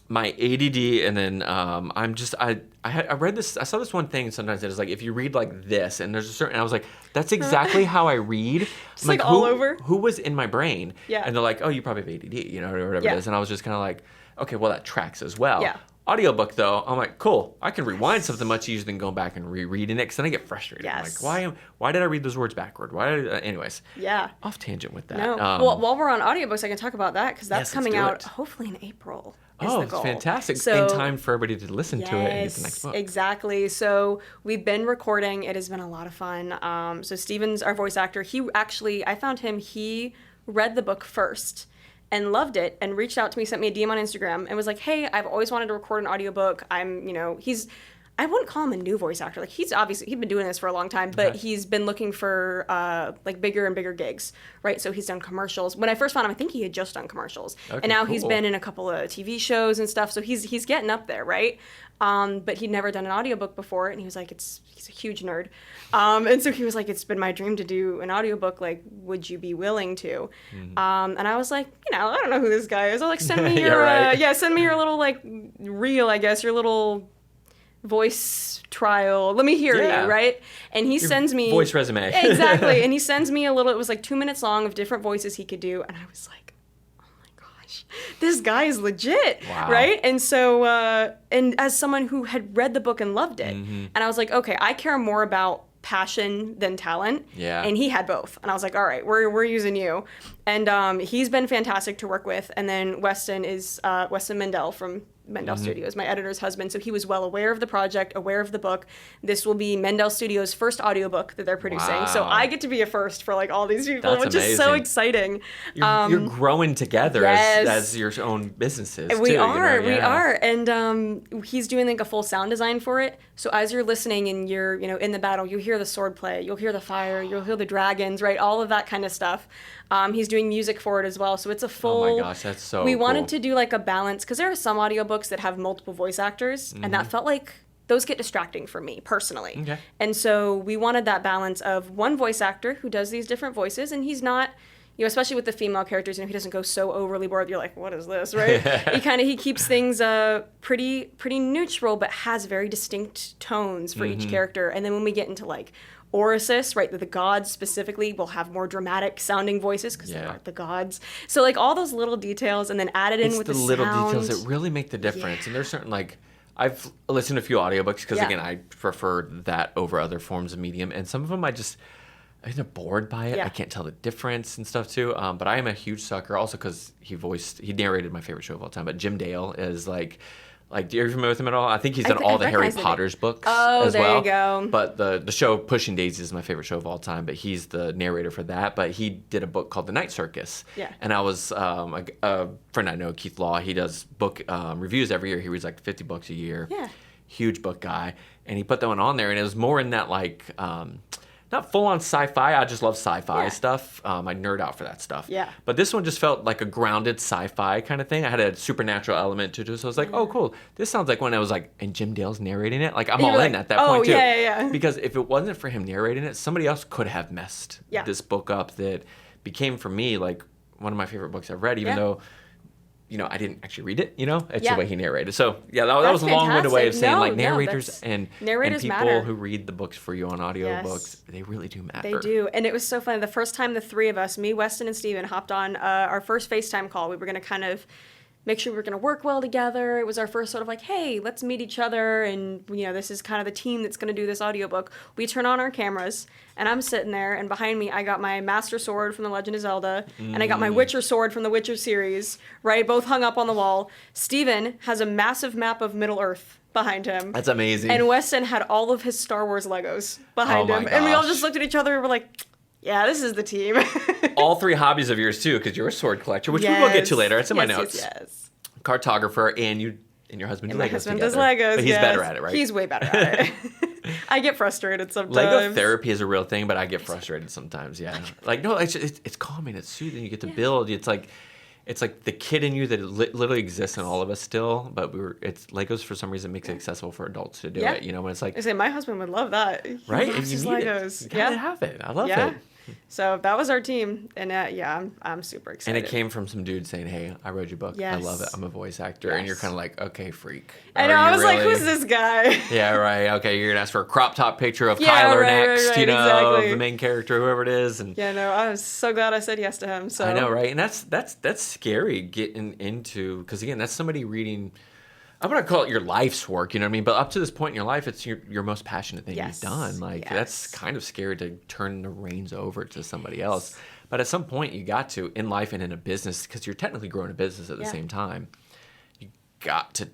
my ADD, and then I read this. I saw this one thing sometimes that is like if you read like this, and there's a certain. And I was like, that's exactly how I read. Just like all over. Who was in my brain? Yeah. And they're like, oh, you probably have ADD, you know, or whatever it is. And I was just kind of like, okay, well that tracks as well. Yeah. Audiobook though, I'm like, cool. I can rewind something much easier than going back and rereading it because then I get frustrated. Yes. I'm like, why did I read those words backward? Yeah. Off tangent with that. No. Well, while we're on audiobooks, I can talk about that because that's Yes, coming let's do out it. hopefully in April. Oh, the it's goal. fantastic. So, in time for everybody to listen to it and get the next book. Exactly. So we've been recording. It has been a lot of fun. So Steven's our voice actor. I found him, he read the book first and loved it and reached out to me, sent me a DM on Instagram and was like, hey, I've always wanted to record an audiobook. I wouldn't call him a new voice actor. Like he's been doing this for a long time, but he's been looking for like bigger and bigger gigs, right? So he's done commercials. When I first found him, I think he had just done commercials, and now he's been in a couple of TV shows and stuff. So he's getting up there, right? But he'd never done an audiobook before, and he was like, he's a huge nerd, and so he was like, it's been my dream to do an audiobook. Like, would you be willing to? And I was like, I don't know who this guy is. I was like, send me your send me your little like reel, I guess, your little voice trial. Let me hear you, right? And he sends me voice resume. Exactly. And he sends me it was like 2 minutes long of different voices he could do, and I was like, oh my gosh, this guy is legit. Wow. Right? And so and as someone who had read the book and loved it, and I was like, okay, I care more about passion than talent. Yeah. And he had both. And I was like, all right, we're using you. And he's been fantastic to work with. And then Weston is Weston Mendel from Mendel Studios, my editor's husband. So he was well aware of the project, aware of the book. This will be Mendel Studios' first audiobook that they're producing. Wow. So I get to be a first for like all these people, That's which is so amazing. exciting. You're growing together as your own businesses. We too, are. you know? And he's doing like a full sound design for it. So as you're listening and you're, in the battle, you'll hear the sword play, you'll hear the fire, you'll hear the dragons, right? All of that kind of stuff. He's doing music for it as well. So it's a full... Oh my gosh, that's so We cool. wanted to do like a balance, because there are some audiobooks that have multiple voice actors, and that felt like those get distracting for me personally. Okay. And so we wanted that balance of one voice actor who does these different voices, and he's not... especially with the female characters, he doesn't go so overly bored. You're like, what is this, right? he keeps things pretty neutral, but has very distinct tones for each character. And then when we get into like Orisis, right, the gods specifically will have more dramatic sounding voices because they are the gods. So like all those little details, and then added in with the little sound. details that really make the difference. And there's certain like I've listened to a few audiobooks because again I prefer that over other forms of medium, and some of them I end up bored by it. I can't tell the difference and stuff too. But I am a huge sucker also because he narrated my favorite show of all time. But Jim Dale is like, are you familiar with him at all? I think he's done all the Harry Potter's books as well. Oh, there you go. But the show Pushing Daisies is my favorite show of all time. But he's the narrator for that. But he did a book called The Night Circus. Yeah. And I was a friend I know, Keith Law. He does book reviews every year. He reads like 50 books a year. Yeah. Huge book guy. And he put that one on there, and it was more in that like. Not full-on sci-fi. I just love sci-fi stuff. I nerd out for that stuff. Yeah. But this one just felt like a grounded sci-fi kind of thing. I had a supernatural element to it. So I was like, oh, cool. This sounds like when I was like, and Jim Dale's narrating it. Like, I'm all in at that point, too. Yeah. Because if it wasn't for him narrating it, somebody else could have messed this book up that became, for me, like, one of my favorite books I've read, even though... I didn't actually read it, It's the way he narrated. So, that was a long-winded way of saying, narrators and people matter. who read the books for you on audiobooks, they really do matter. They do. And it was so funny. The first time the three of us, me, Weston, and Steven, hopped on our first FaceTime call, we were going to kind of make sure we were going to work well together. It was our first sort of like, hey, let's meet each other. And, this is kind of the team that's going to do this audiobook. We turn on our cameras, and I'm sitting there, and behind me, I got my Master Sword from The Legend of Zelda, and I got my Witcher Sword from the Witcher series, right? Both hung up on the wall. Steven has a massive map of Middle-earth behind him. That's amazing. And Weston had all of his Star Wars Legos behind him. Gosh. And we all just looked at each other and were like, yeah, this is the team. All three hobbies of yours, too, because you're a sword collector, which we will get to later. It's in my notes. Yes. Cartographer, and your husband do Legos. My husband together. does Legos. But he's better at it, right? He's way better at it. I get frustrated sometimes. Lego therapy is a real thing, but I get frustrated sometimes. Yeah, like no, it's calming, it's soothing. You get to build. It's like the kid in you that literally exists in all of us still, but it's Legos for some reason makes it accessible for adults to do it. When it's like I say my husband would love that. He right, loves and you his need Legos. it. You gotta have it. I love it. So that was our team. And yeah, I'm super excited. And it came from some dude saying, hey, I read your book. I love it. I'm a voice actor. And you're kind of like, okay, freak. I know. I was like, who's this guy? Yeah, right. Okay, you're going to ask for a crop top picture of Kyler next, right, exactly. of the main character, whoever it is. And yeah, no, I was so glad I said yes to him. So I know, right? And that's scary getting into, because again, that's somebody reading, I'm going to call it your life's work, you know what I mean? But up to this point in your life, it's your most passionate thing you've done. Like, that's kind of scary to turn the reins over to somebody else. But at some point, you got to, in life and in a business, because you're technically growing a business at the same time, you got to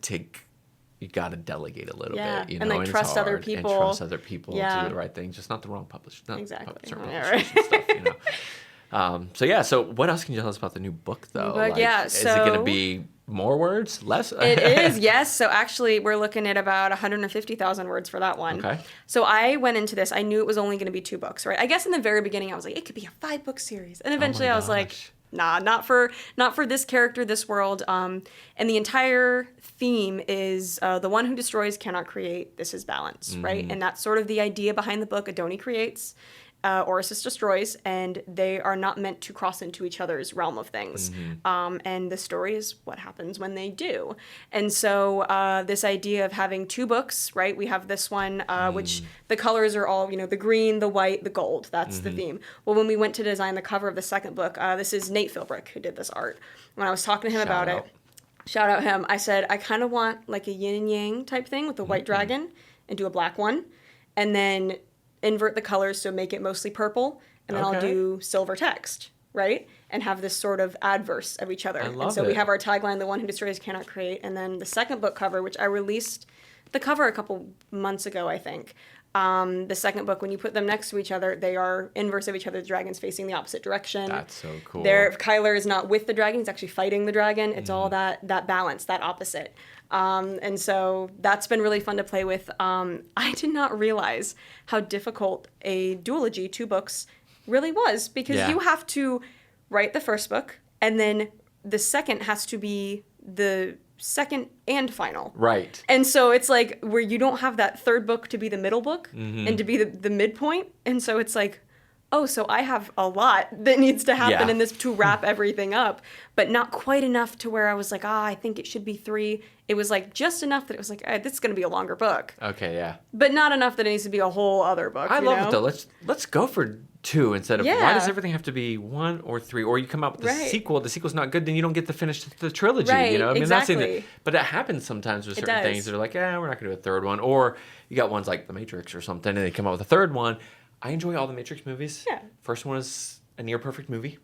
delegate a little bit, you know, and like trust other people. And trust other people to do the right thing, just not the wrong publisher. Exactly. And stuff, you know. So what else can you tell us about the new book, though? Is it going to be more words, less? It is, yes. So actually, we're looking at about 150,000 words for that one. Okay. So I went into this, I knew it was only going to be 2 books, right? I guess in the very beginning, I was like, it could be a 5-book series. And eventually I was like, nah, not for this character, this world. And the entire theme is the one who destroys cannot create. This is balance, right? And that's sort of the idea behind the book. Adoni creates, Orsis destroys, and they are not meant to cross into each other's realm of things. And the story is what happens when they do. And so this idea of having 2 books, right? We have this one, which the colors are all, the green, the white, the gold. That's the theme. Well, when we went to design the cover of the second book, this is Nate Philbrick who did this art. When I was talking to him about it, shout out him, I said, I kind of want like a yin and yang type thing with the white dragon and do a black one. And then invert the colors, so make it mostly purple, and then I'll do silver text, right? And have this sort of adverse of each other. And so we have our tagline, the one who destroys cannot create, and then the second book cover, which I released the cover a couple months ago, I think. The second book, when you put them next to each other, they are inverse of each other. The dragon's facing the opposite direction. That's so cool. Kyler is not with the dragon, he's actually fighting the dragon. It's all that balance, that opposite. And so that's been really fun to play with. I did not realize how difficult a duology, 2 books, really was, because you have to write the first book, and then the second has to be the second and final. Right. And so it's like where you don't have that third book to be the middle book and to be the midpoint. And so it's like, oh, so I have a lot that needs to happen in this to wrap everything up, but not quite enough to where I was like, I think it should be 3. It was like just enough that it was like, this is going to be a longer book. Okay, yeah. But not enough that it needs to be a whole other book. I love it, though. Let's go for 2 instead of, why does everything have to be 1 or 3? Or you come out with a sequel, the sequel's not good, then you don't get to finish the trilogy, you know? I mean, exactly. Not saying that, but it happens sometimes with certain things that are like, we're not going to do a third one. Or you got ones like The Matrix or something, and they come out with a third one. I enjoy all the Matrix movies. Yeah. First one is a near-perfect movie.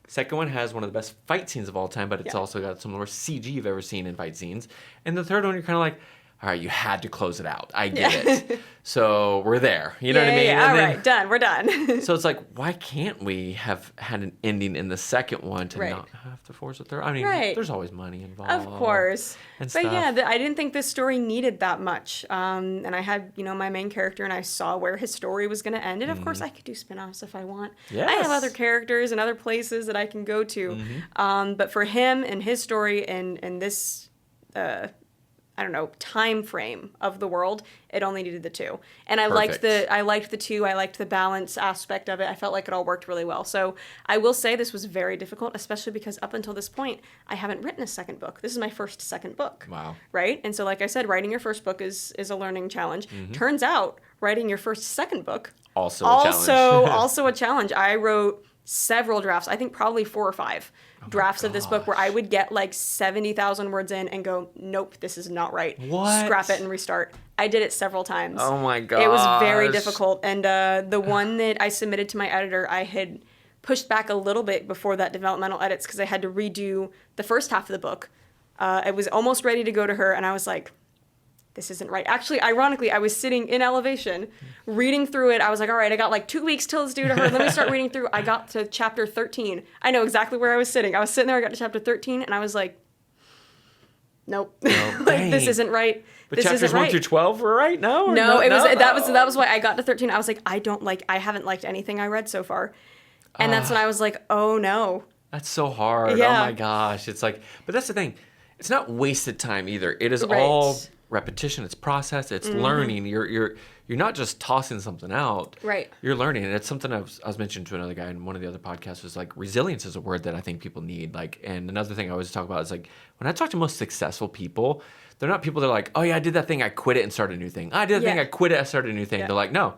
Second one has one of the best fight scenes of all time, but it's also got some of the worst CG you've ever seen in fight scenes. And the third one, you're kind of like, all right, you had to close it out. I get it. So we're there. You know what I mean? Yeah, all right, done. We're done. So it's like, why can't we have had an ending in the second one to not have to force a third? I mean, there's always money involved. Of course. And but stuff. I didn't think this story needed that much. And I had, my main character, and I saw where his story was going to end. And of course, I could do spin-offs if I want. Yes. I have other characters and other places that I can go to. But for him and his story and this... time frame of the world, it only needed the 2. And I liked the 2. I liked the balance aspect of it. I felt like it all worked really well. So I will say this was very difficult, especially because up until this point, I haven't written a second book. This is my first second book. Wow. Right? And so like I said, writing your first book is a learning challenge. Turns out writing your first second book also a challenge. I wrote several drafts, I think probably 4 or 5 drafts of this book where I would get like 70,000 words in and go, nope, this is not right. What? Scrap it and restart. I did it several times. Oh my gosh. It was very difficult. And the one that I submitted to my editor, I had pushed back a little bit before that developmental edits because I had to redo the first half of the book. I was almost ready to go to her, and I was like, this isn't right. Actually, ironically, I was sitting in Elevation, reading through it. I was like, all right, I got like 2 weeks till it's due to her. Let me start reading through. I got to chapter 13. I know exactly where I was sitting. I was sitting there, I got to chapter 13, and I was like, nope. Like, this isn't right. But chapters 1 through 12 were right? No? No, that was why I got to 13. I was like, I haven't liked anything I read so far. And that's when I was like, oh no. That's so hard. Yeah. Oh my gosh. It's like, but that's the thing. It's not wasted time either. It is all repetition, it's process, it's learning. You're not just tossing something out. Right. You're learning. And it's something I was mentioning to another guy in one of the other podcasts was like resilience is a word that I think people need. Like, and another thing I always talk about is like when I talk to most successful people, they're not people that are like, oh yeah, I did that thing, I quit it and started a new thing. I did that thing, I quit it, I started a new thing. They're like, no,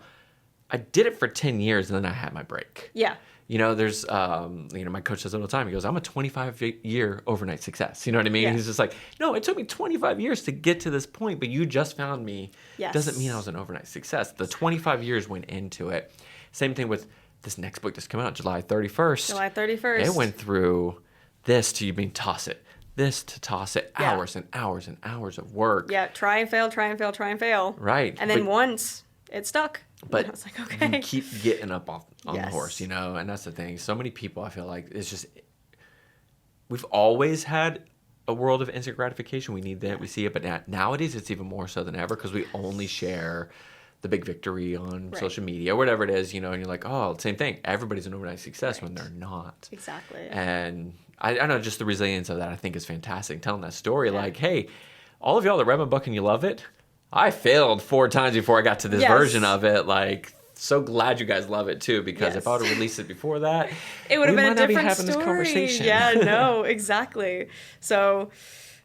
I did it for 10 years and then I had my break. Yeah. You know, there's, my coach says all the time, he goes, I'm a 25-year overnight success. You know what I mean? Yeah. He's just like, no, it took me 25 years to get to this point, but you just found me. Yes. Doesn't mean I was an overnight success. The 25 years went into it. Same thing with this next book that's coming out, July 31st. July 31st. It went through this to, you mean, toss it. This to toss it. Hours and hours and hours of work. Yeah, try and fail, try and fail, try and fail. Right. And then once it stuck. But I was like, okay. you keep getting up on the Yes. horse, you know, and that's the thing. So many people, I feel like, it's just, we've always had a world of instant gratification. We need that. We see it. But nowadays, it's even more so than ever because we only share the big victory on social media, whatever it is, you know, and you're like, oh, same thing. Everybody's an overnight success when they're not. Exactly. And I know just the resilience of that, I think, is fantastic. Telling that story, like, hey, all of y'all that read my book and you love it, I failed 4 times before I got to this version of it. Like, so glad you guys love it too, because if I would have released it before that, it would have been a different story. This conversation. Yeah, no, exactly. So,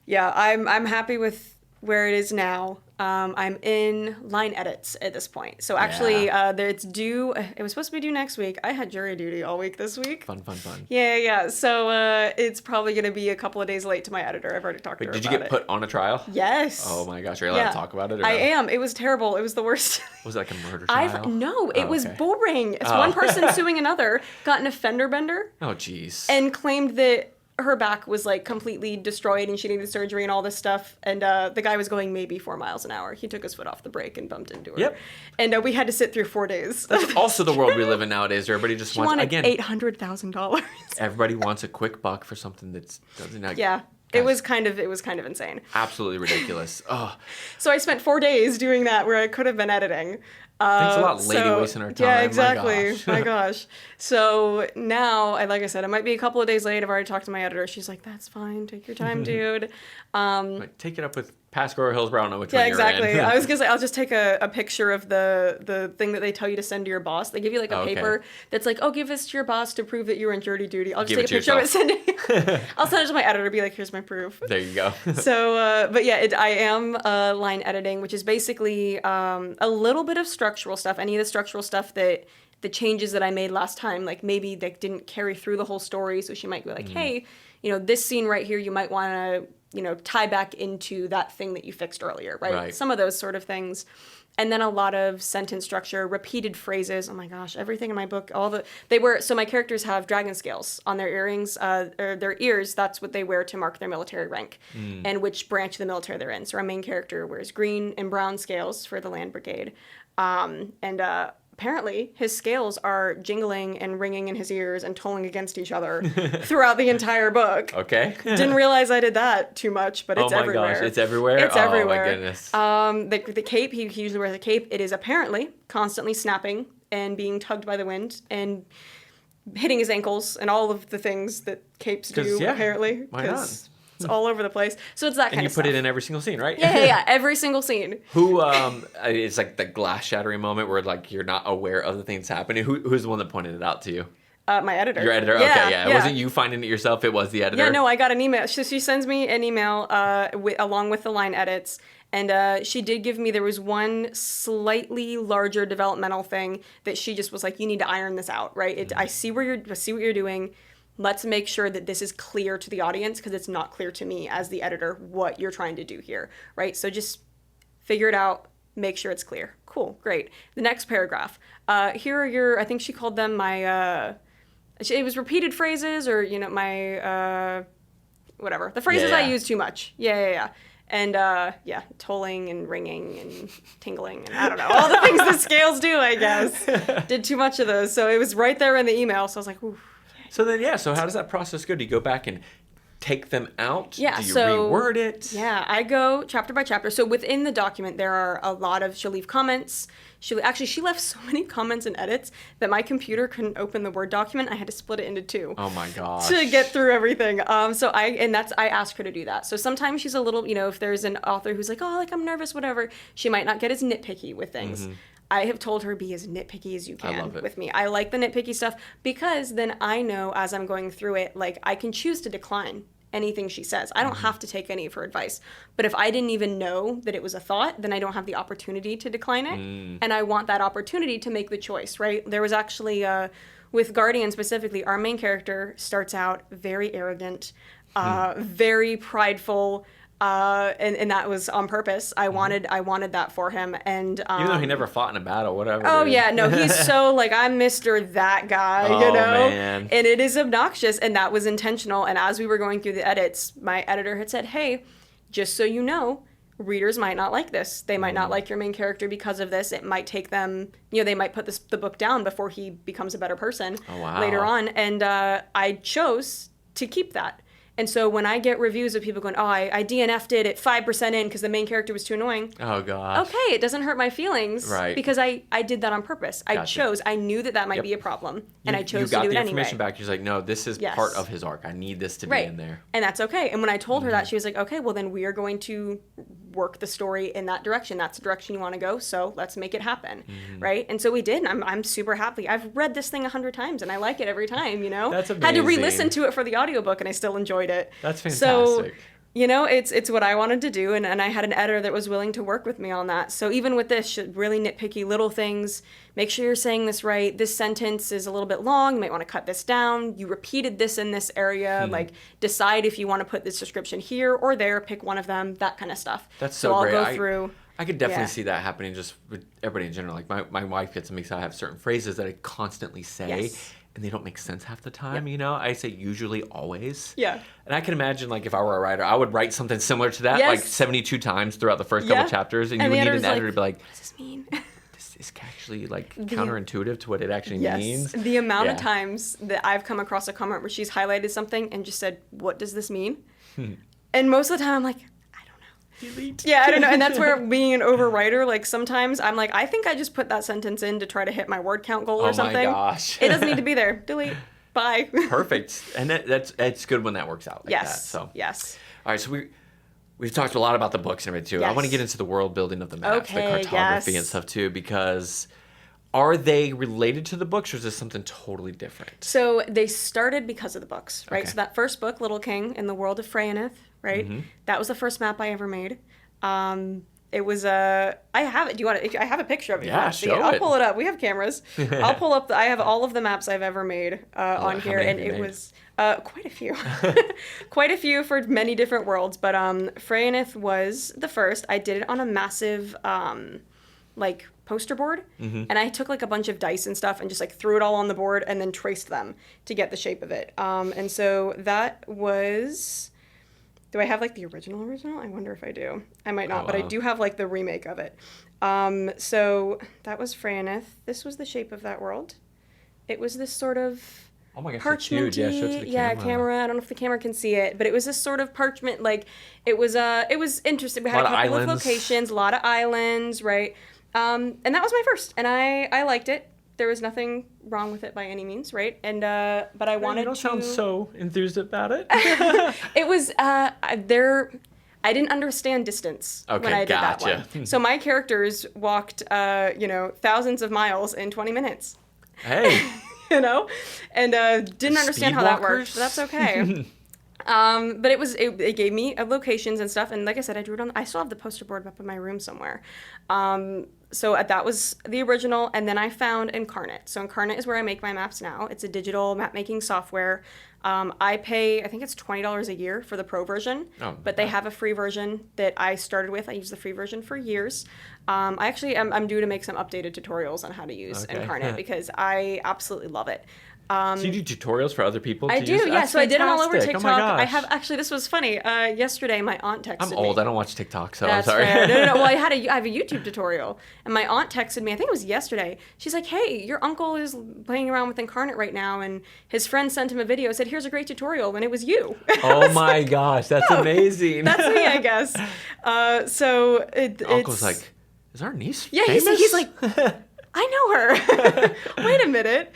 yeah, I'm happy with where it is now. I'm in line edits at this point. So actually, it's due. It was supposed to be due next week. I had jury duty all week this week. Fun. Yeah. So it's probably going to be a couple of days late to my editor. I've already talked to her about it. Did you get put on a trial? Yes. Oh my gosh, are you allowed to talk about it? Or I no? am. It was terrible. It was the worst. Was it like a murder trial? No, it was boring. It's one person suing another, got an offender bender. Oh, jeez. And claimed that her back was like completely destroyed and she needed surgery and all this stuff. And the guy was going maybe 4 miles an hour. He took his foot off the brake and bumped into her. Yep. And we had to sit through 4 days. That's also the world we live in nowadays. Everybody just wants, again, $800,000. everybody wants a quick buck for something that doesn't. Yeah. It was kind of insane. Absolutely ridiculous. Oh. So I spent 4 days doing that where I could have been editing. Thanks a lot, lady, wasting our time. Yeah, exactly. My gosh. So now, like I said, it might be a couple of days late. I've already talked to my editor. She's like, that's fine. Take your time, dude. Take it up with Pasco or Hillsborough. I don't know which one you're exactly. in. I was going to say, I'll just take a picture of the thing that they tell you to send to your boss. They give you like a paper that's like, oh, give this to your boss to prove that you were in jury duty. I'll just take a picture of it, send it. I'll send it to my editor, be like, here's my proof. There you go. So, but yeah, I am line editing, which is basically a little bit of structural stuff. Any of the structural stuff that the changes that I made last time, like maybe they didn't carry through the whole story. So she might be like, hey, this scene right here, you might want to, tie back into that thing that you fixed earlier, right? Some of those sort of things. And then a lot of sentence structure, repeated phrases. Oh my gosh, everything in my book, so my characters have dragon scales on their earrings, or their ears. That's what they wear to mark their military rank and which branch of the military they're in. So our main character wears green and brown scales for the Land Brigade. Apparently, his scales are jingling and ringing in his ears and tolling against each other throughout the entire book. Okay. Didn't realize I did that too much, but it's everywhere. Oh my gosh, it's everywhere? It's everywhere. Oh my goodness. The cape, he usually wears a cape. It is apparently constantly snapping and being tugged by the wind and hitting his ankles and all of the things that capes do, apparently. Why not? It's all over the place. So it's that kind of stuff. And you put it in every single scene, right? Yeah. Every single scene. Who, it's like the glass shattering moment where like you're not aware of the things happening. Who's the one that pointed it out to you? My editor. Your editor? Yeah, okay, yeah. It wasn't you finding it yourself, it was the editor? Yeah, no, I got an email. She sends me an email along with the line edits. And she did give me, there was one slightly larger developmental thing that she just was like, you need to iron this out, right? I see what you're doing. Let's make sure that this is clear to the audience because it's not clear to me as the editor what you're trying to do here, right? So just figure it out, make sure it's clear. Cool, great. The next paragraph. Here are I think she called them my, it was repeated phrases or, my, whatever. The phrases I use too much. Yeah. And, tolling and ringing and tingling and I don't know, all the things that scales do, I guess. Did too much of those. So it was right there in the email. So I was like, ooh. So then, so how does that process go? Do you go back and take them out? Yeah, Do you so, reword it? Yeah, I go chapter by chapter. So within the document, there are a lot of, she'll leave comments. She left so many comments and edits that my computer couldn't open the Word document. I had to split it into 2. Oh my gosh. To get through everything. I asked her to do that. So sometimes she's a little, if there's an author who's like, oh, like I'm nervous, whatever, she might not get as nitpicky with things. Mm-hmm. I have told her be as nitpicky as you can with me. I like the nitpicky stuff because then I know as I'm going through it, like I can choose to decline anything she says. I don't have to take any of her advice. But if I didn't even know that it was a thought, then I don't have the opportunity to decline it. And I want that opportunity to make the choice, right? There was actually, with Guardian specifically, our main character starts out very arrogant, very prideful, and that was on purpose. I wanted that for him, and even though he never fought in a battle, whatever. Oh yeah, no, he's so like I'm Mr. That guy, Man. And it is obnoxious, and that was intentional. And as we were going through the edits, my editor had said, "Hey, just so you know, readers might not like this. They might not like your main character because of this. It might take them, they might put the book down before he becomes a better person later on." And I chose to keep that. And so when I get reviews of people going, oh, I DNF'd it at 5% in because the main character was too annoying. Oh, gosh. Okay, it doesn't hurt my feelings. Right. Because I did that on purpose. Gotcha. I knew that might be a problem. And I chose to do it anyway. You got the information back. You're like, no, this is part of his arc. I need this to be in there. And that's okay. And when I told her that, she was like, okay, well then we are going to work the story in that direction. That's the direction you want to go. So let's make it happen. Right? And so we did. And I'm super happy. I've read this thing 100 times and I like it every time, That's amazing. Had to re-listen to it for the audiobook and I still enjoyed it. That's fantastic. So, it's what I wanted to do, and I had an editor that was willing to work with me on that. So even with this, really nitpicky little things, make sure you're saying this right. This sentence is a little bit long. You might want to cut this down. You repeated this in this area. Like, decide if you want to put this description here or there. Pick one of them, that kind of stuff. That's so great. I'll go through. I could definitely see that happening just with everybody in general. Like, my wife gets me because I have certain phrases that I constantly say. Yes. And they don't make sense half the time, I say usually, always. Yeah. And I can imagine, like, if I were a writer, I would write something similar to that, like 72 times throughout the first couple chapters. And you would need an editor to be like, what does this mean? This is actually, like, counterintuitive to what it actually means. The amount of times that I've come across a comment where she's highlighted something and just said, what does this mean? And most of the time I'm like, delete. Yeah, I don't know. And that's where being an overwriter, like sometimes I'm like, I think I just put that sentence in to try to hit my word count goal or something. Oh my gosh. It doesn't need to be there. Delete. Bye. Perfect. And it's good when that works out like that. So. Yes. All right, so we've talked a lot about the books and everything too. Yes. I want to get into the world building of the maps, the cartography and stuff too, because are they related to the books or is this something totally different? So they started because of the books, right? Okay. So that first book, Little King in the World of Freyanith, right? Mm-hmm. That was the first map I ever made. It was I have it. Do you want to? I have a picture of it. Yeah, show it. I'll pull it up. We have cameras. I'll pull up. I have all of the maps I've ever made on here, and it was quite a few, quite a few for many different worlds. But Freyanith was the first. I did it on a massive poster board, and I took like a bunch of dice and stuff and just like threw it all on the board and then traced them to get the shape of it. And so that was. Do I have like the original? I wonder if I do. I might not, but I do have like the remake of it. So that was Freyanith. This was the shape of that world. It was this sort of parchment-y. Huge. Yeah, show it to the camera. I don't know if the camera can see it, but it was this sort of parchment. Like it was interesting. We had a couple of locations, a lot of islands, right? And that was my first, and I liked it. There was nothing wrong with it by any means, right? And but I wanted to. You don't sound so enthused about it. It was there. I didn't understand distance when I did that one. So my characters walked, thousands of miles in 20 minutes. Hey. And didn't understand how that worked. But that's okay. But it gave me locations and stuff, and like I said, I drew it on. I still have the poster board up in my room somewhere. So that was the original, and then I found Incarnate. So Incarnate is where I make my maps now. It's a digital map making software. I pay, I think it's $20 a year for the pro version, but they have a free version that I started with. I used the free version for years. I'm due to make some updated tutorials on how to use Incarnate because I absolutely love it. So you do tutorials for other people? I do, yeah. So I did them all over fantastic. TikTok. Oh my gosh. I have actually. This was funny. Yesterday, my aunt texted me. I'm old. I don't watch TikTok, so That's I'm sorry. fair. No. Well, I have a YouTube tutorial, and my aunt texted me. I think it was yesterday. She's like, "Hey, your uncle is playing around with Incarnate right now, and his friend sent him a video. Said, here's a great tutorial, and it was you." Oh my gosh, that's amazing. That's me, I guess. Uncle's like, is our niece yeah. famous? He's like. I know her. Wait a minute.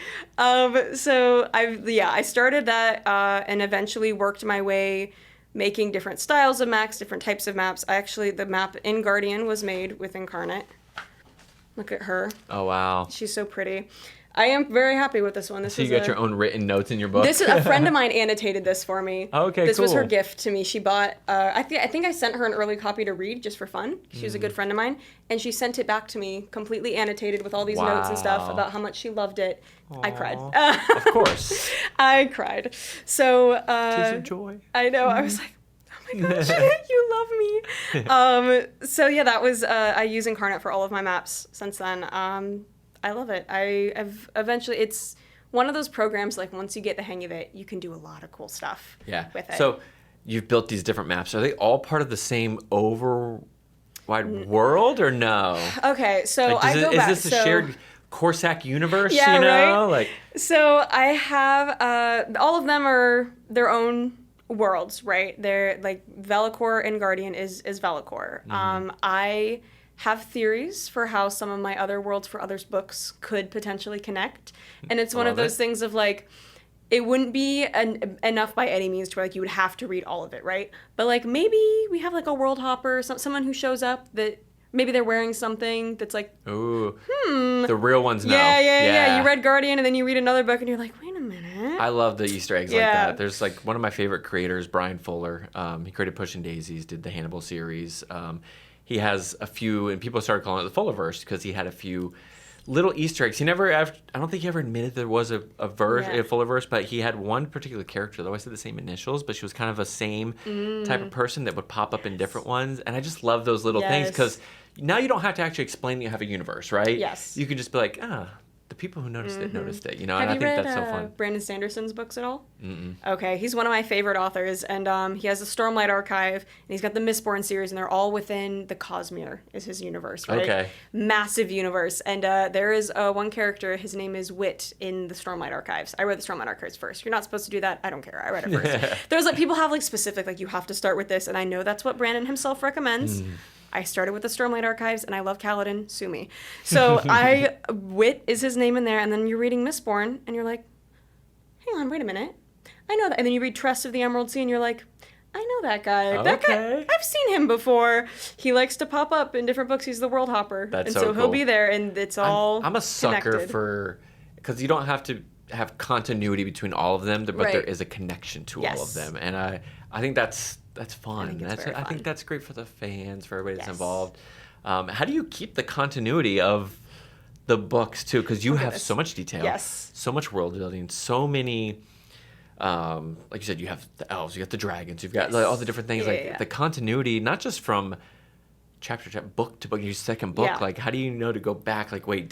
So I started that and eventually worked my way making different styles of maps, different types of maps. The map in Guardian was made with Incarnate. Look at her. Oh, wow. She's so pretty. I am very happy with this one. So you got your own written notes in your book? This is a friend of mine annotated this for me. Okay, This cool. was her gift to me. She bought, I think I sent her an early copy to read just for fun. She was a good friend of mine. And she sent it back to me completely annotated with all these notes and stuff about how much she loved it. Aww. I cried. Of course. I cried. So, Tears of joy. I know. I was like, oh my gosh, you love me. So yeah, that was, I use Incarnate for all of my maps since then. I love it. It's one of those programs, like once you get the hang of it, you can do a lot of cool stuff with it. So you've built these different maps. Are they all part of the same wide world or no? Okay, so Like, I go back. Is this a shared Korsak universe, Yeah, you know? right? Like, so I have, all of them are their own worlds, right? They're like Vellichor and Guardian is Vellichor. I have theories for how some of my other worlds for others books could potentially connect. And it's one of those things of like, it wouldn't be enough by any means to where like you would have to read all of it, right? But like maybe we have like a world hopper, someone who shows up that maybe they're wearing something that's like, ooh, the real ones know. Yeah. You read Guardian and then you read another book and you're like, wait a minute. I love the Easter eggs like that. There's like one of my favorite creators, Brian Fuller. He created Pushing Daisies, did the Hannibal series. He has a few, and people started calling it the Fullerverse because he had a few little Easter eggs. I don't think he ever admitted there was a Fullerverse, but he had one particular character that always had the same initials, but she was kind of a same type of person that would pop up in different ones. And I just love those little things because now you don't have to actually explain that you have a universe, right? Yes. You can just be like, the people who noticed it, you know, Have and I you think read that's so fun. Brandon Sanderson's books at all? Mm-mm. Okay, he's one of my favorite authors, and he has a Stormlight Archive, and he's got the Mistborn series, and they're all within the Cosmere is his universe, right? Okay. Massive universe, and there is one character, his name is Wit, in the Stormlight Archives. I read the Stormlight Archives first. You're not supposed to do that. I don't care. I read it first. There's like, people have like specific, like you have to start with this, and I know that's what Brandon himself recommends. I started with the Stormlight Archives, and I love Kaladin. Sue me. So Wit is his name in there, and then you're reading Mistborn, and you're like, hang on, wait a minute. I know that. And then you read Trust of the Emerald Sea, and you're like, I know that guy. Okay. That guy, I've seen him before. He likes to pop up in different books. He's the world hopper. That's and so so cool. he'll be there, and it's all I'm a sucker connected. for, because you don't have to have continuity between all of them, but Right. there is a connection to all of them. And I think that's fun. I think that's great for the fans, for everybody that's involved. How do you keep the continuity of the books too? Because you have so much detail, so much world building, so many. Like you said, you have the elves, you got the dragons, you've got like, all the different things. The continuity, not just from chapter to book to book, your second book. Like, how do you know to go back? Like, wait,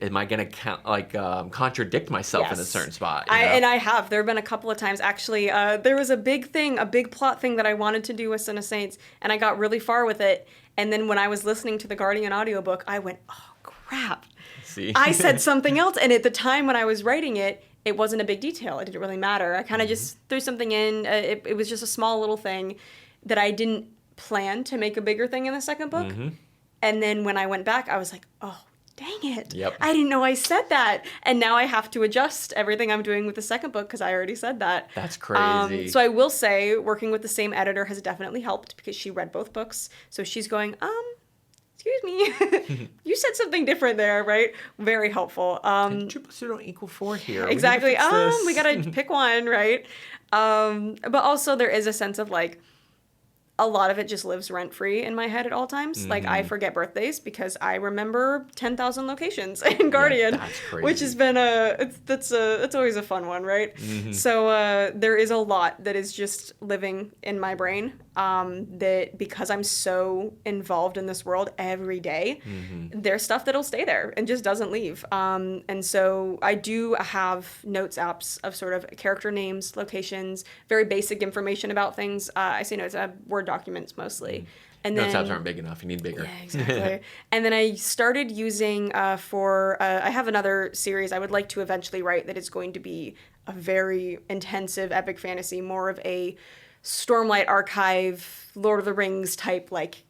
am I gonna contradict myself in a certain spot? And I have. There have been a couple of times actually. There was a big plot thing that I wanted to do with Son of Saints, and I got really far with it. And then when I was listening to the Guardian audiobook, I went, "Oh crap!" See? I said something else, and at the time when I was writing it, it wasn't a big detail. It didn't really matter. I kind of just threw something in. It was just a small little thing that I didn't plan to make a bigger thing in the second book. And then when I went back, I was like, "Oh, dang it. Yep. I didn't know I said that." And now I have to adjust everything I'm doing with the second book because I already said that. That's crazy. So I will say working with the same editor has definitely helped because she read both books. So she's going, excuse me, you said something different there, right? Very helpful. 2 plus 2 don't equal 4 here. Exactly. We gotta pick one, right? But also there is a sense of like, a lot of it just lives rent-free in my head at all times. Like, I forget birthdays because I remember 10,000 locations in Guardian, that's crazy. which has been it's always a fun one, right? So there is a lot that is just living in my brain, that because I'm so involved in this world every day, there's stuff that'll stay there and just doesn't leave. And so I do have notes apps of sort of character names, locations, very basic information about things. I say notes, Word documents mostly. And Notes then, apps aren't big enough. You need bigger. yeah, exactly. And then I started using I have another series I would like to eventually write that is going to be a very intensive epic fantasy, more of a Stormlight Archive, Lord of the Rings type, like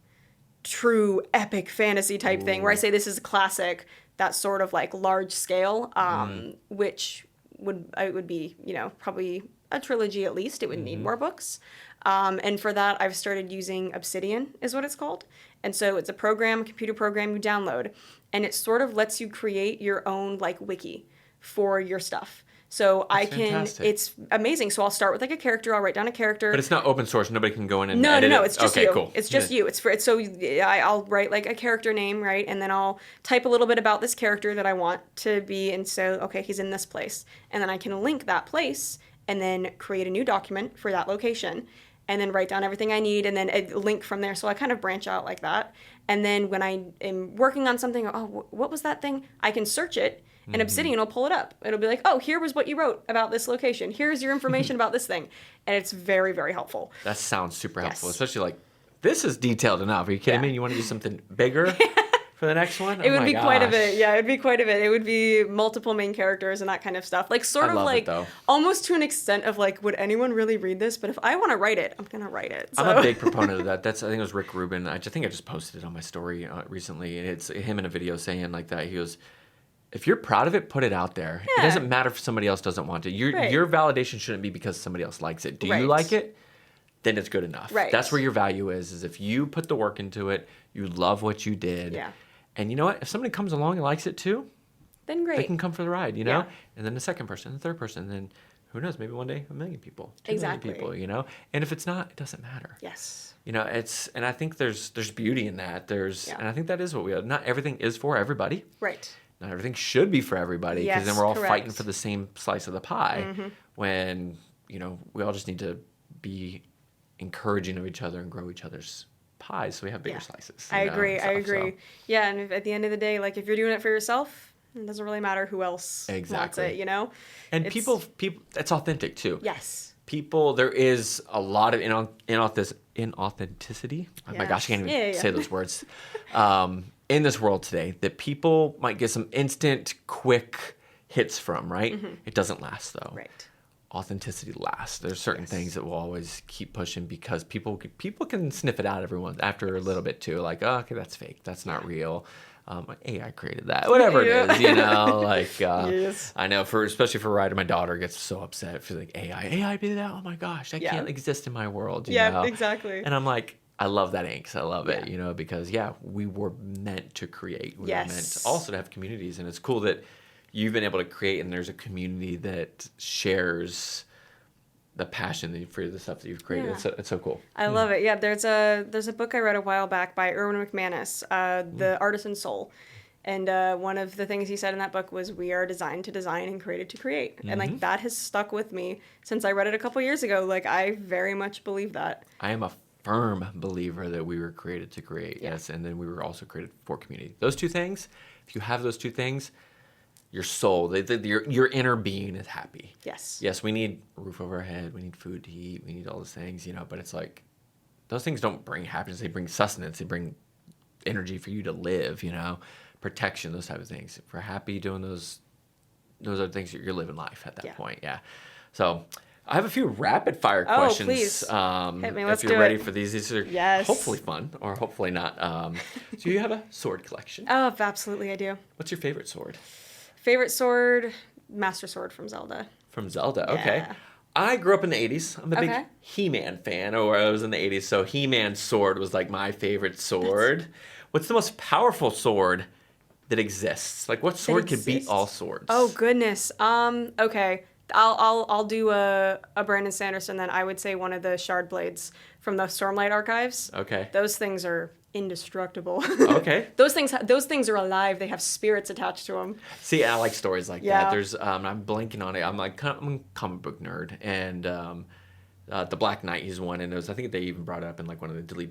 true epic fantasy type thing, where I say this is a classic, that sort of like large scale, which would be, probably a trilogy at least. It would need more books. And for that, I've started using Obsidian, is what it's called. And so it's a computer program you download, and it sort of lets you create your own like wiki for your stuff. So Fantastic. It's amazing. So I'll start with like a character. I'll write down a character. But it's not open source. Nobody can go in and No, edit it. it's just okay, you. Cool. It's just you. I'll write like a character name, right? And then I'll type a little bit about this character that I want to be. And so, okay, he's in this place. And then I can link that place and then create a new document for that location. And then write down everything I need, and then a link from there. So I kind of branch out like that. And then when I am working on something, what was that thing? I can search it, and Obsidian will pull it up. It'll be like, here was what you wrote about this location. Here's your information about this thing. And it's very, very helpful. That sounds super helpful, Yes. especially like, this is detailed enough. Are you kidding me? You want to do something bigger for the next one? It would be quite a bit. Yeah, it'd be quite a bit. It would be multiple main characters and that kind of stuff. Like I love it, though. Almost to an extent of like, would anyone really read this? But if I want to write it, I'm going to write it. So. I'm a big proponent of that. I think it was Rick Rubin. I think I just posted it on my story recently. And it's him in a video saying like that. He goes, if you're proud of it, put it out there. Yeah. It doesn't matter if somebody else doesn't want it. Your validation shouldn't be because somebody else likes it. Do you like it? Then it's good enough. Right. That's where your value is if you put the work into it, you love what you did. Yeah. And you know what? If somebody comes along and likes it too, then great. they can come for the ride, you know? Yeah. And then the second person, the third person, and then who knows, maybe one day 1 million people, 2 Exactly. million people, you know? And if it's not, it doesn't matter. Yes. You know, and I think there's beauty in that. Yeah. And I think that is what we have. Not everything is for everybody. Right. Not everything should be for everybody because Yes, then we're all correct. fighting for the same slice of the pie when, we all just need to be encouraging of each other and grow each other's pies so we have bigger slices. I agree. and stuff, I agree. so. Yeah, and at the end of the day, like if you're doing it for yourself, it doesn't really matter who else wants it, you know? And people, that's authentic too. Yes. People, there is a lot of inauthenticity. Oh my gosh, I can't even say those words. In this world today, that people might get some instant, quick hits from, right? It doesn't last though. Right. Authenticity lasts. There's certain things that will always keep pushing because people can sniff it out after a little bit too. Like, oh, okay, that's fake. That's not real. AI created that. Whatever it is, like Yes. I know especially for Ryder, my daughter gets so upset if she's like AI did that. Oh my gosh, that can't exist in my world. You know? Exactly. And I'm like, I love that angst. I love it, because we were meant to create. We were meant also to have communities, and it's cool that you've been able to create, and there's a community that shares the passion for the stuff that you've created. Yeah. It's so cool. I love it. Yeah, there's a book I read a while back by Erwin McManus, The Artisan Soul. And one of the things he said in that book was, we are designed to design and created to create. And like that has stuck with me since I read it a couple years ago. Like I very much believe that. I am a firm believer that we were created to create. Yes. And then we were also created for community. Those two things, if you have those two things, your soul, your inner being is happy. Yes. Yes, we need a roof over our head. We need food to eat. We need all those things, but it's like those things don't bring happiness. They bring sustenance. They bring energy for you to live, protection, those type of things. If we're happy doing those are things that you're living life at that point. Yeah. So I have a few rapid fire questions. Please. Hit me. Let's if you're do ready it. for these are hopefully fun or hopefully not. So you have a sword collection. Oh, absolutely I do. What's your favorite sword? Favorite sword, Master Sword from Zelda. From Zelda, okay. I grew up in the 80s. I'm a big He-Man fan, or I was in the 80s, so He-Man's sword was like my favorite sword. What's the most powerful sword that exists? Like what sword could beat all swords? Oh goodness. Okay. I'll do a Brandon Sanderson then. I would say one of the shard blades from the Stormlight Archives. Okay. Those things are indestructible. Okay. Those things are alive. They have spirits attached to them. See, I like stories like that. There's I'm blanking on it. I'm a comic book nerd, and the Black Knight, he's one, and I think they even brought it up in like one of the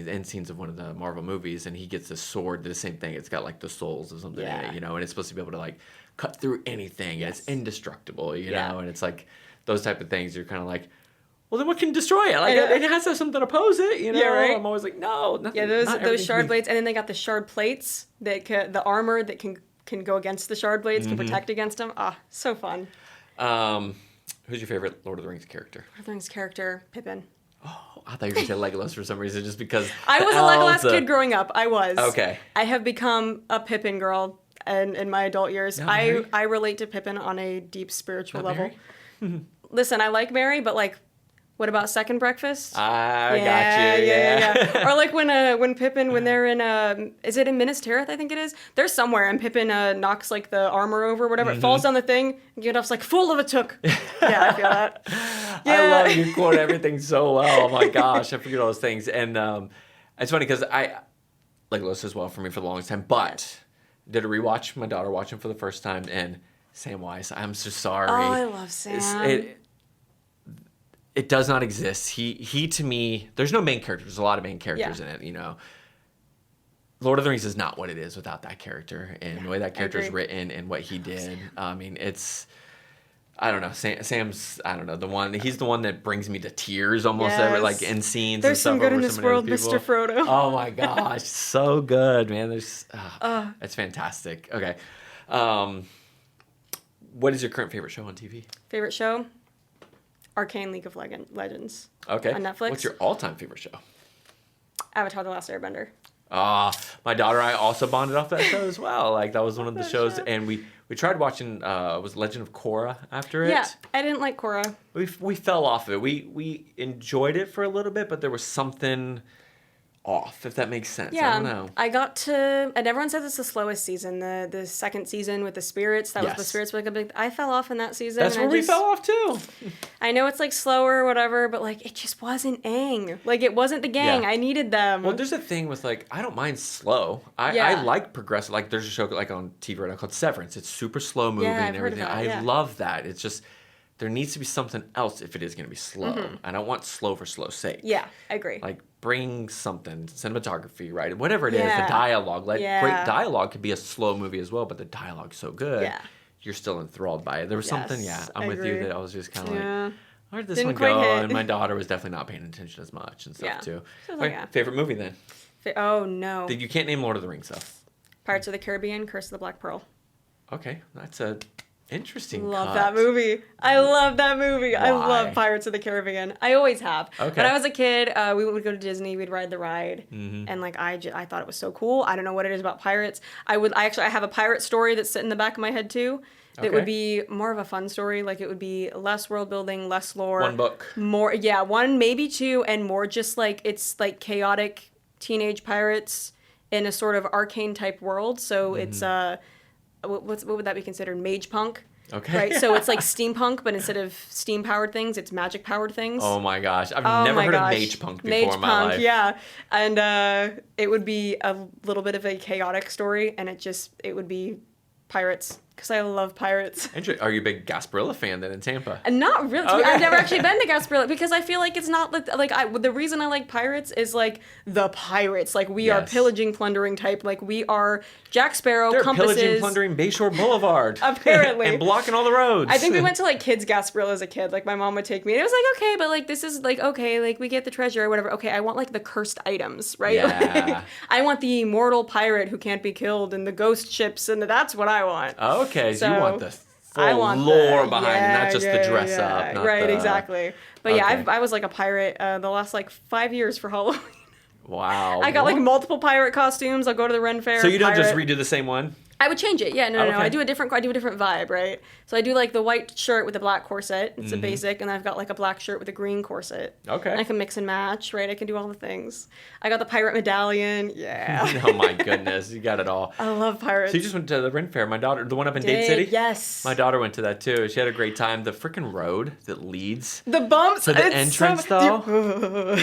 end scenes of one of the Marvel movies, and he gets this sword, the same thing. It's got like the souls or something in it, and it's supposed to be able to like cut through anything. Yes. It's indestructible, you know, and it's like those type of things. You're kind of like, well, then what can destroy it? Like it has to have something to oppose it, you know? Yeah, right? I'm always like, no, nothing. Yeah, those shard blades, and then they got the shard plates the armor that can go against the shard blades, can protect against them. So fun. Who's your favorite Lord of the Rings character? Lord of the Rings character, Pippin. Oh, I thought you were going to say Legolas for some reason, just because I was a Legolas kid growing up. I was. Okay. I have become a Pippin girl in my adult years. I relate to Pippin on a deep spiritual level. Listen, I like Mary, but like, what about Second Breakfast? I got you. Yeah. Or like when Pippin, when they're in is it in Minas Tirith? I think it is. They're somewhere, and Pippin knocks like the armor over, or whatever. It falls down the thing. And Gandalf's like, "Fool of a took." Yeah, I feel that. Yeah. I love you quote everything so well. Oh my gosh, I forget all those things, and it's funny because I Legolas as well for me for the longest time, but did a rewatch. My daughter watched him for the first time, and Samwise. I'm so sorry. Oh, I love Sam. It does not exist. He to me, there's no main character. There's a lot of main characters in it, you know. Lord of the Rings is not what it is without that character and the way that character is written and what he did. I mean, I don't know. Sam's, I don't know, he's the one that brings me to tears almost every, like in scenes. There's and stuff some good in this world, Mr. Frodo. Oh my gosh, so good, man. It's fantastic. Okay. What is your current favorite show on TV? Favorite show? Arcane League of Legends. Okay. On Netflix. What's your all-time favorite show? Avatar: The Last Airbender. My daughter and I also bonded off that show as well. Like that was one of the shows, and we tried watching was Legend of Korra after it. Yeah, I didn't like Korra. We fell off of it. We enjoyed it for a little bit, but there was something off, if that makes sense. Yeah, I don't know. I got to, and everyone says it's the slowest season. The second season with the spirits, was the spirits were like a big. I fell off in that season. That's where we fell off too. I know it's like slower or whatever, but like it just wasn't Aang. Like it wasn't the gang. I needed them. Well, there's a thing with like I don't mind slow. I like progressive. Like there's a show like on TV right now called Severance. It's super slow moving and everything. I love that. It's just there needs to be something else if it is going to be slow. I don't want slow for slow's sake. Yeah, I agree. Like bring something, cinematography, right? Whatever it is, the dialogue. Like great dialogue could be a slow movie as well, but the dialogue's so good, you're still enthralled by it. There was something, I'm with you that I was just kind of like, where did this one go? And my daughter was definitely not paying attention as much and stuff too. Favorite movie then? Oh no. You can't name Lord of the Rings though. Pirates of the Caribbean, Curse of the Black Pearl. Okay, that's a interesting Love that movie. I love that movie. Why? I love Pirates of the Caribbean. I always have. Okay. When I was a kid, we would go to Disney. We'd ride the ride, and like I thought it was so cool. I don't know what it is about pirates. I have a pirate story that's sitting in the back of my head too. That would be more of a fun story. Like it would be less world building, less lore. One book. More, one maybe two, and more just like it's like chaotic teenage pirates in a sort of arcane type world. So it's what would that be considered? Mage punk. Okay. Right. So it's like steampunk, but instead of steam powered things, it's magic powered things. Oh my gosh, I've never heard of mage punk before in my life. Yeah, and it would be a little bit of a chaotic story, and it would be pirates. Because I love pirates. Are you a big Gasparilla fan then in Tampa? Not really. Okay. I've never actually been to Gasparilla because I feel like it's not the reason I like pirates is like the pirates. Like we are pillaging, plundering type. Like we are Jack Sparrow, They're compasses. pillaging, plundering Bayshore Boulevard. Apparently. And blocking all the roads. I think we went to like kids Gasparilla as a kid. Like my mom would take me and it was like, okay, but like this is like, okay, like we get the treasure or whatever. Okay, I want like the cursed items, right? Yeah. I want the immortal pirate who can't be killed and the ghost ships and that's what I want. Okay, so you want the full lore behind it, not just the dress up. Right, exactly. But I was like a pirate the last like 5 years for Halloween. Wow. I got like multiple pirate costumes. I'll go to the Ren Fair. So you don't just redo the same one? I would change it. Yeah, no. I do a different vibe, right? So I do like the white shirt with a black corset. It's a basic, and I've got like a black shirt with a green corset. Okay. And I can mix and match, right? I can do all the things. I got the pirate medallion. Yeah. Oh my goodness, you got it all. I love pirates. So you just went to the Ren Fair. My daughter, the one up in Dade City? Yes. My daughter went to that too. She had a great time. The freaking road that leads the bumps to the entrance though.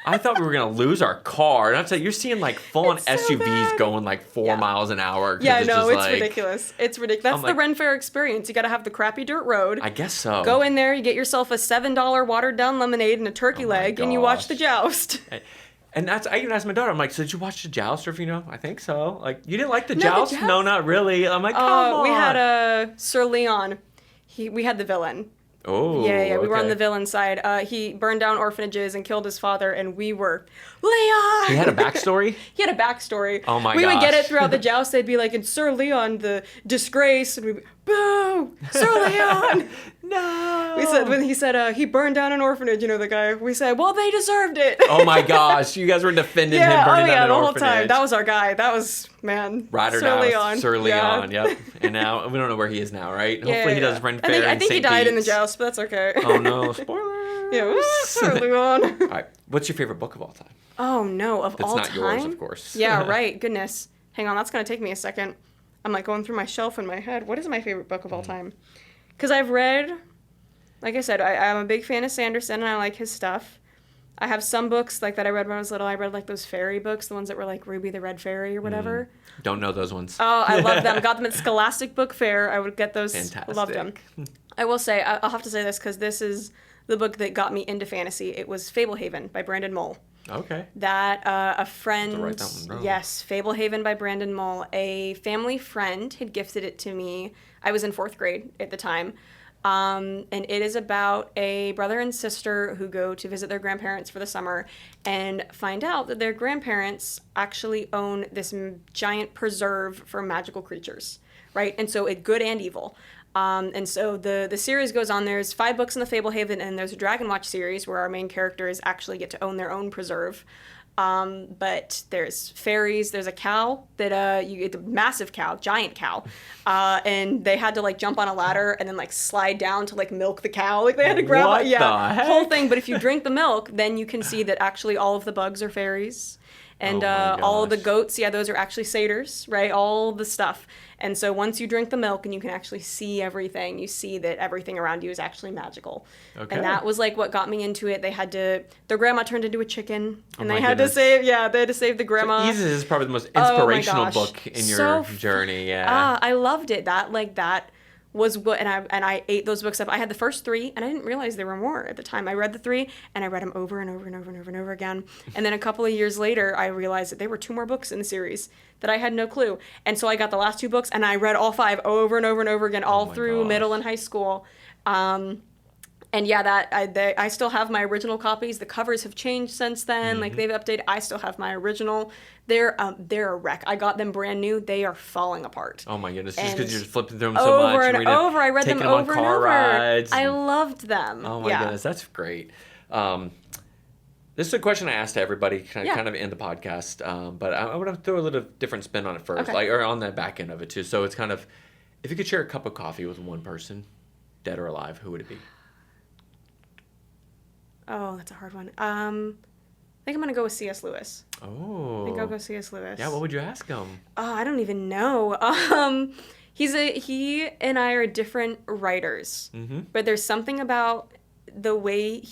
I thought we were going to lose our car. And I'm saying, you're seeing like full-on It's so SUVs bad. going like 4 miles an hour. Yeah, no, it's like, ridiculous. It's ridiculous. That's the Ren Fair experience. You got to have the crappy dirt road. I guess so. Go in there, you get yourself a $7 watered down lemonade and a turkey leg, and you watch the joust. And I even asked my daughter, I'm like, so did you watch the joust? Or if you know, I think so. Like, you didn't like the joust? No, not really. I'm like, come on. We had Sir Leon. We had the villain. Oh, yeah. We were on the villain side. He burned down orphanages and killed his father, and we were Leon. He had a backstory. He had a backstory. Oh my gosh. We would get it throughout the joust. They'd be like, "And Sir Leon, the disgrace," and we'd be, "Boo, Sir Leon." No. We said when he said he burned down an orphanage. You know the guy. We said, "Well, they deserved it." Oh my gosh, you guys were defending him burning down an the orphanage. whole time. That was our guy. That was man. Ride or Sir die with Leon. Sir Leon. Yep. And now we don't know where he is now, right? Yeah, Hopefully he does Ren Fair. I think he died in the joust, but that's okay. Oh no, spoiler. Yeah, Sir Leon. All right, what's your favorite book of all time? Oh no, of all time. It's not yours, of course. Yeah, right. Goodness. Hang on, that's gonna take me a second. I'm like going through my shelf in my head. What is my favorite book of all time? Because I've read, like I said, I'm a big fan of Sanderson and I like his stuff. I have some books like that I read when I was little. I read like those fairy books, the ones that were like Ruby the Red Fairy or whatever. Don't know those ones. Oh, I love them. Got them at Scholastic Book Fair. I would get those. Fantastic. Loved them. I will say, I'll have to say this because this is the book that got me into fantasy. It was Fablehaven by Brandon Mull. Okay. That a friend, Have to write that one down. yes, Fablehaven by Brandon Mull. A family friend had gifted it to me. I was in 4th grade at the time. And it is about a brother and sister who go to visit their grandparents for the summer and find out that their grandparents actually own this giant preserve for magical creatures, right? And so it's good and evil. And so the series goes on. There's 5 books in the Fablehaven, and there's a Dragon Watch series where our main characters actually get to own their own preserve. But there's fairies. There's a cow that you get, a massive cow, giant cow, and they had to like jump on a ladder and then like slide down to like milk the cow. Like they had to grab What the heck? whole thing. But if you drink the milk, then you can see that actually all of the bugs are fairies. And Oh my all of the gosh. goats, those are actually satyrs, right? All the stuff. And so once you drink the milk and you can actually see everything, you see that everything around you is actually magical. Okay. And that was like what got me into it. They had to, their grandma turned into a chicken, and my they had goodness. they had to save the grandma. Isis is probably the most Oh my inspirational gosh. book in your So journey. Yeah. I loved it. That was what, and I ate those books up. I had the first 3, and I didn't realize there were more at the time. I read the 3, and I read them over and over and over and over and over again. And then a couple of years later, I realized that there were 2 more books in the series that I had no clue. And so I got the last 2 books, and I read all 5 over and over and over again, all my through gosh. middle and high school. And yeah, I still have my original copies. The covers have changed since then. Like they've updated. I still have my original. They're a wreck. I got them brand new. They are falling apart. Oh my goodness! Just And because you're just flipping through them so much, over and reading, over. I read them taking over on and car over. rides. I loved them. Oh my goodness, that's great. This is a question I asked to everybody, kind of end the podcast. But I want to throw a little different spin on it first, Okay. or on the back end of it too. So it's kind of, if you could share a cup of coffee with one person, dead or alive, who would it be? Oh, that's a hard one. I think I'm gonna go with C.S. Lewis. Oh. I think I'll go C.S. Lewis. Yeah, what would you ask him? Oh, I don't even know. He and I are different writers, but there's something about the way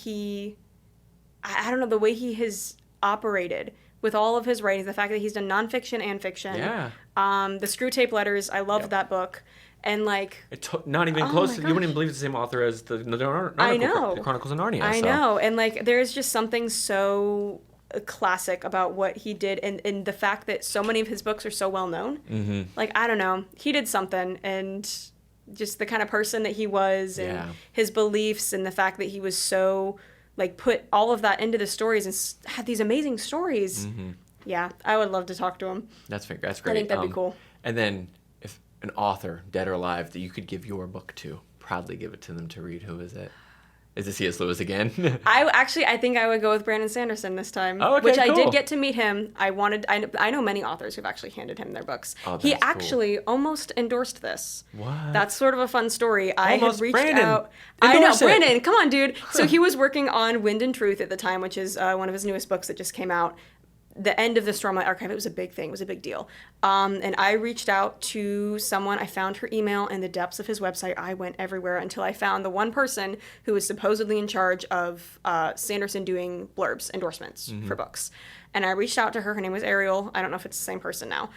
I don't know, the way he has operated with all of his writings, the fact that he's done nonfiction and fiction. Yeah. The Screw Tape Letters, I loved that book. And like, Not even Oh close. my You wouldn't gosh. even believe it's the same author as the I know. the Chronicles of Narnia. I so. know. And like, there's just something so classic about what he did, and the fact that so many of his books are so well known. Mm-hmm. Like, I don't know, he did something, and just the kind of person that he was, and Yeah. his beliefs, and the fact that he was so like put all of that into the stories and had these amazing stories. Yeah, I would love to talk to him. That's great. I think that'd be cool. And then, if an author, dead or alive, that you could give your book to, proudly give it to them to read, who is it? Is it C.S. Lewis again? I think I would go with Brandon Sanderson this time. Oh, okay, which I cool. did get to meet him. I know many authors who've actually handed him their books. Oh, He that's cool. actually almost endorsed this. What? That's sort of a fun story. I had Almost. reached Brandon, out. I know, endorse it. Brandon, come on, dude. So he was working on Wind and Truth at the time, which is one of his newest books that just came out. the end of the Stormlight Archive, it was a big thing. It was a big deal. And I reached out to someone. I found her email in the depths of his website. I went everywhere until I found the one person who was supposedly in charge of Sanderson doing blurbs, endorsements for books. And I reached out to her. Her name was Ariel. I don't know if it's the same person now.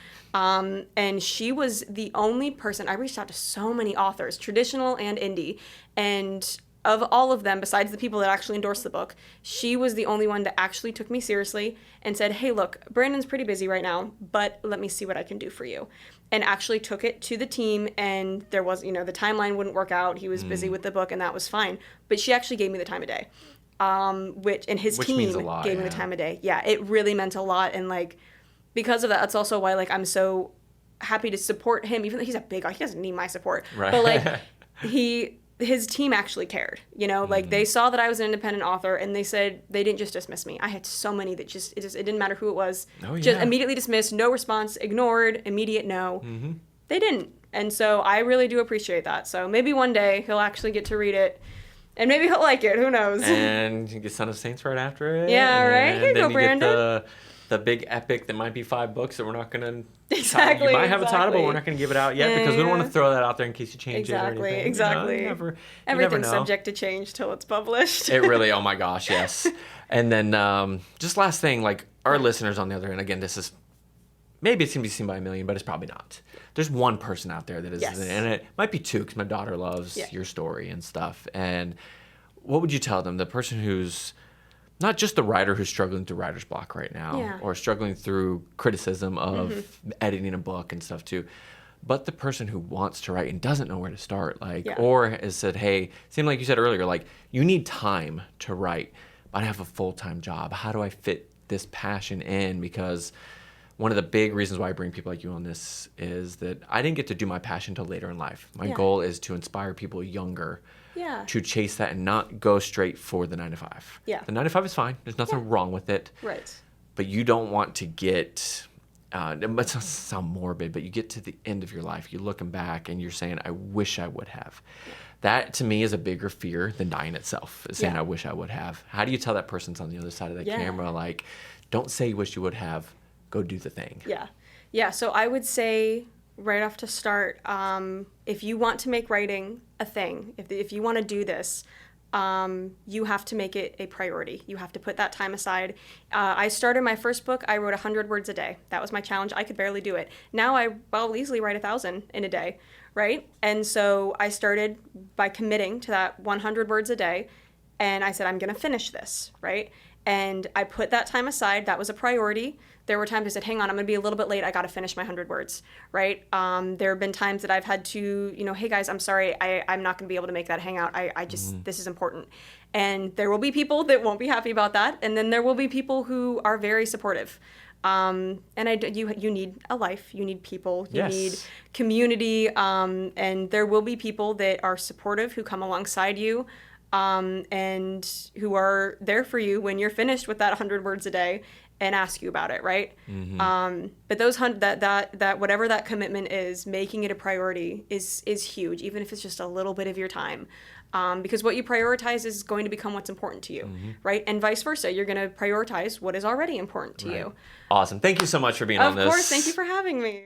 And she was the only person. I reached out to so many authors, traditional and indie. And of all of them, besides the people that actually endorsed the book, she was the only one that actually took me seriously and said, hey, look, Brandon's pretty busy right now, but let me see what I can do for you. And actually took it to the team, and there was, the timeline wouldn't work out. He was busy with the book, and that was fine. But she actually gave me the time of day, his Which team means a lot, gave me the time of day. Yeah, it really meant a lot. And, because of that, that's also why, I'm so happy to support him, even though he's a big guy. He doesn't need my support. Right. But, his team actually cared, they saw that I was an independent author, and they said they didn't just dismiss me. I had so many that it didn't matter who it was. Oh, yeah. Just immediately dismissed, no response, ignored, immediate no. Mm-hmm. They didn't. And so I really do appreciate that. So maybe one day he'll actually get to read it, and maybe he'll like it. Who knows? And you get Son of Saints right after it. Yeah, right? Here you go, Brandon. Get the big epic that might be 5 books that we're not going to... Exactly. You might have a title, but we're not going to give it out yet because we don't want to throw that out there in case you change it or anything. Exactly. Everything's subject to change till it's published. It really, oh my gosh, yes. And then just last thing, our listeners on the other end, again, this is, maybe it's going to be seen by a million, but it's probably not. There's one person out there that is, and it might be two because my daughter loves your story and stuff. And what would you tell them? The person who's not just the writer who's struggling through writer's block right now or struggling through criticism of editing a book and stuff too, but the person who wants to write and doesn't know where to start, or has said, hey, seemed like you said earlier, you need time to write, but I have a full-time job. How do I fit this passion in? Because one of the big reasons why I bring people like you on this is that I didn't get to do my passion till later in life. My goal is to inspire people younger to chase that and not go straight for the 9 to 5. Yeah. The 9 to 5 is fine. There's nothing wrong with it. Right. But you don't want to get, it doesn't sound morbid, but you get to the end of your life, you're looking back and you're saying, I wish I would have. That to me is a bigger fear than dying itself, is saying, I wish I would have. How do you tell that person's on the other side of that camera, don't say you wish you would have, go do the thing. Yeah. Yeah. So I would say right off to start, if you want to make writing a thing, if you want to do this, you have to make it a priority. You have to put that time aside. I started my first book, I wrote 100 words a day. That was my challenge. I could barely do it. Now I'll easily write 1,000 in a day, right? And so I started by committing to that 100 words a day, and I said, I'm going to finish this, right? And I put that time aside. That was a priority. There were times I said, hang on, I'm going to be a little bit late. I got to finish my 100 words, right? There have been times that I've had to, hey guys, I'm sorry. I'm not going to be able to make that hangout. I just, this is important. And there will be people that won't be happy about that. And then there will be people who are very supportive. And you need a life, you need people, you need community. And there will be people that are supportive who come alongside you. And who are there for you when you're finished with that 100 words a day and ask you about it, right? But those that whatever that commitment is, making it a priority is huge, even if it's just a little bit of your time. Because what you prioritize is going to become what's important to you, right? And vice versa, you're going to prioritize what is already important to you. Awesome. Thank you so much for being on this. Of course, thank you for having me.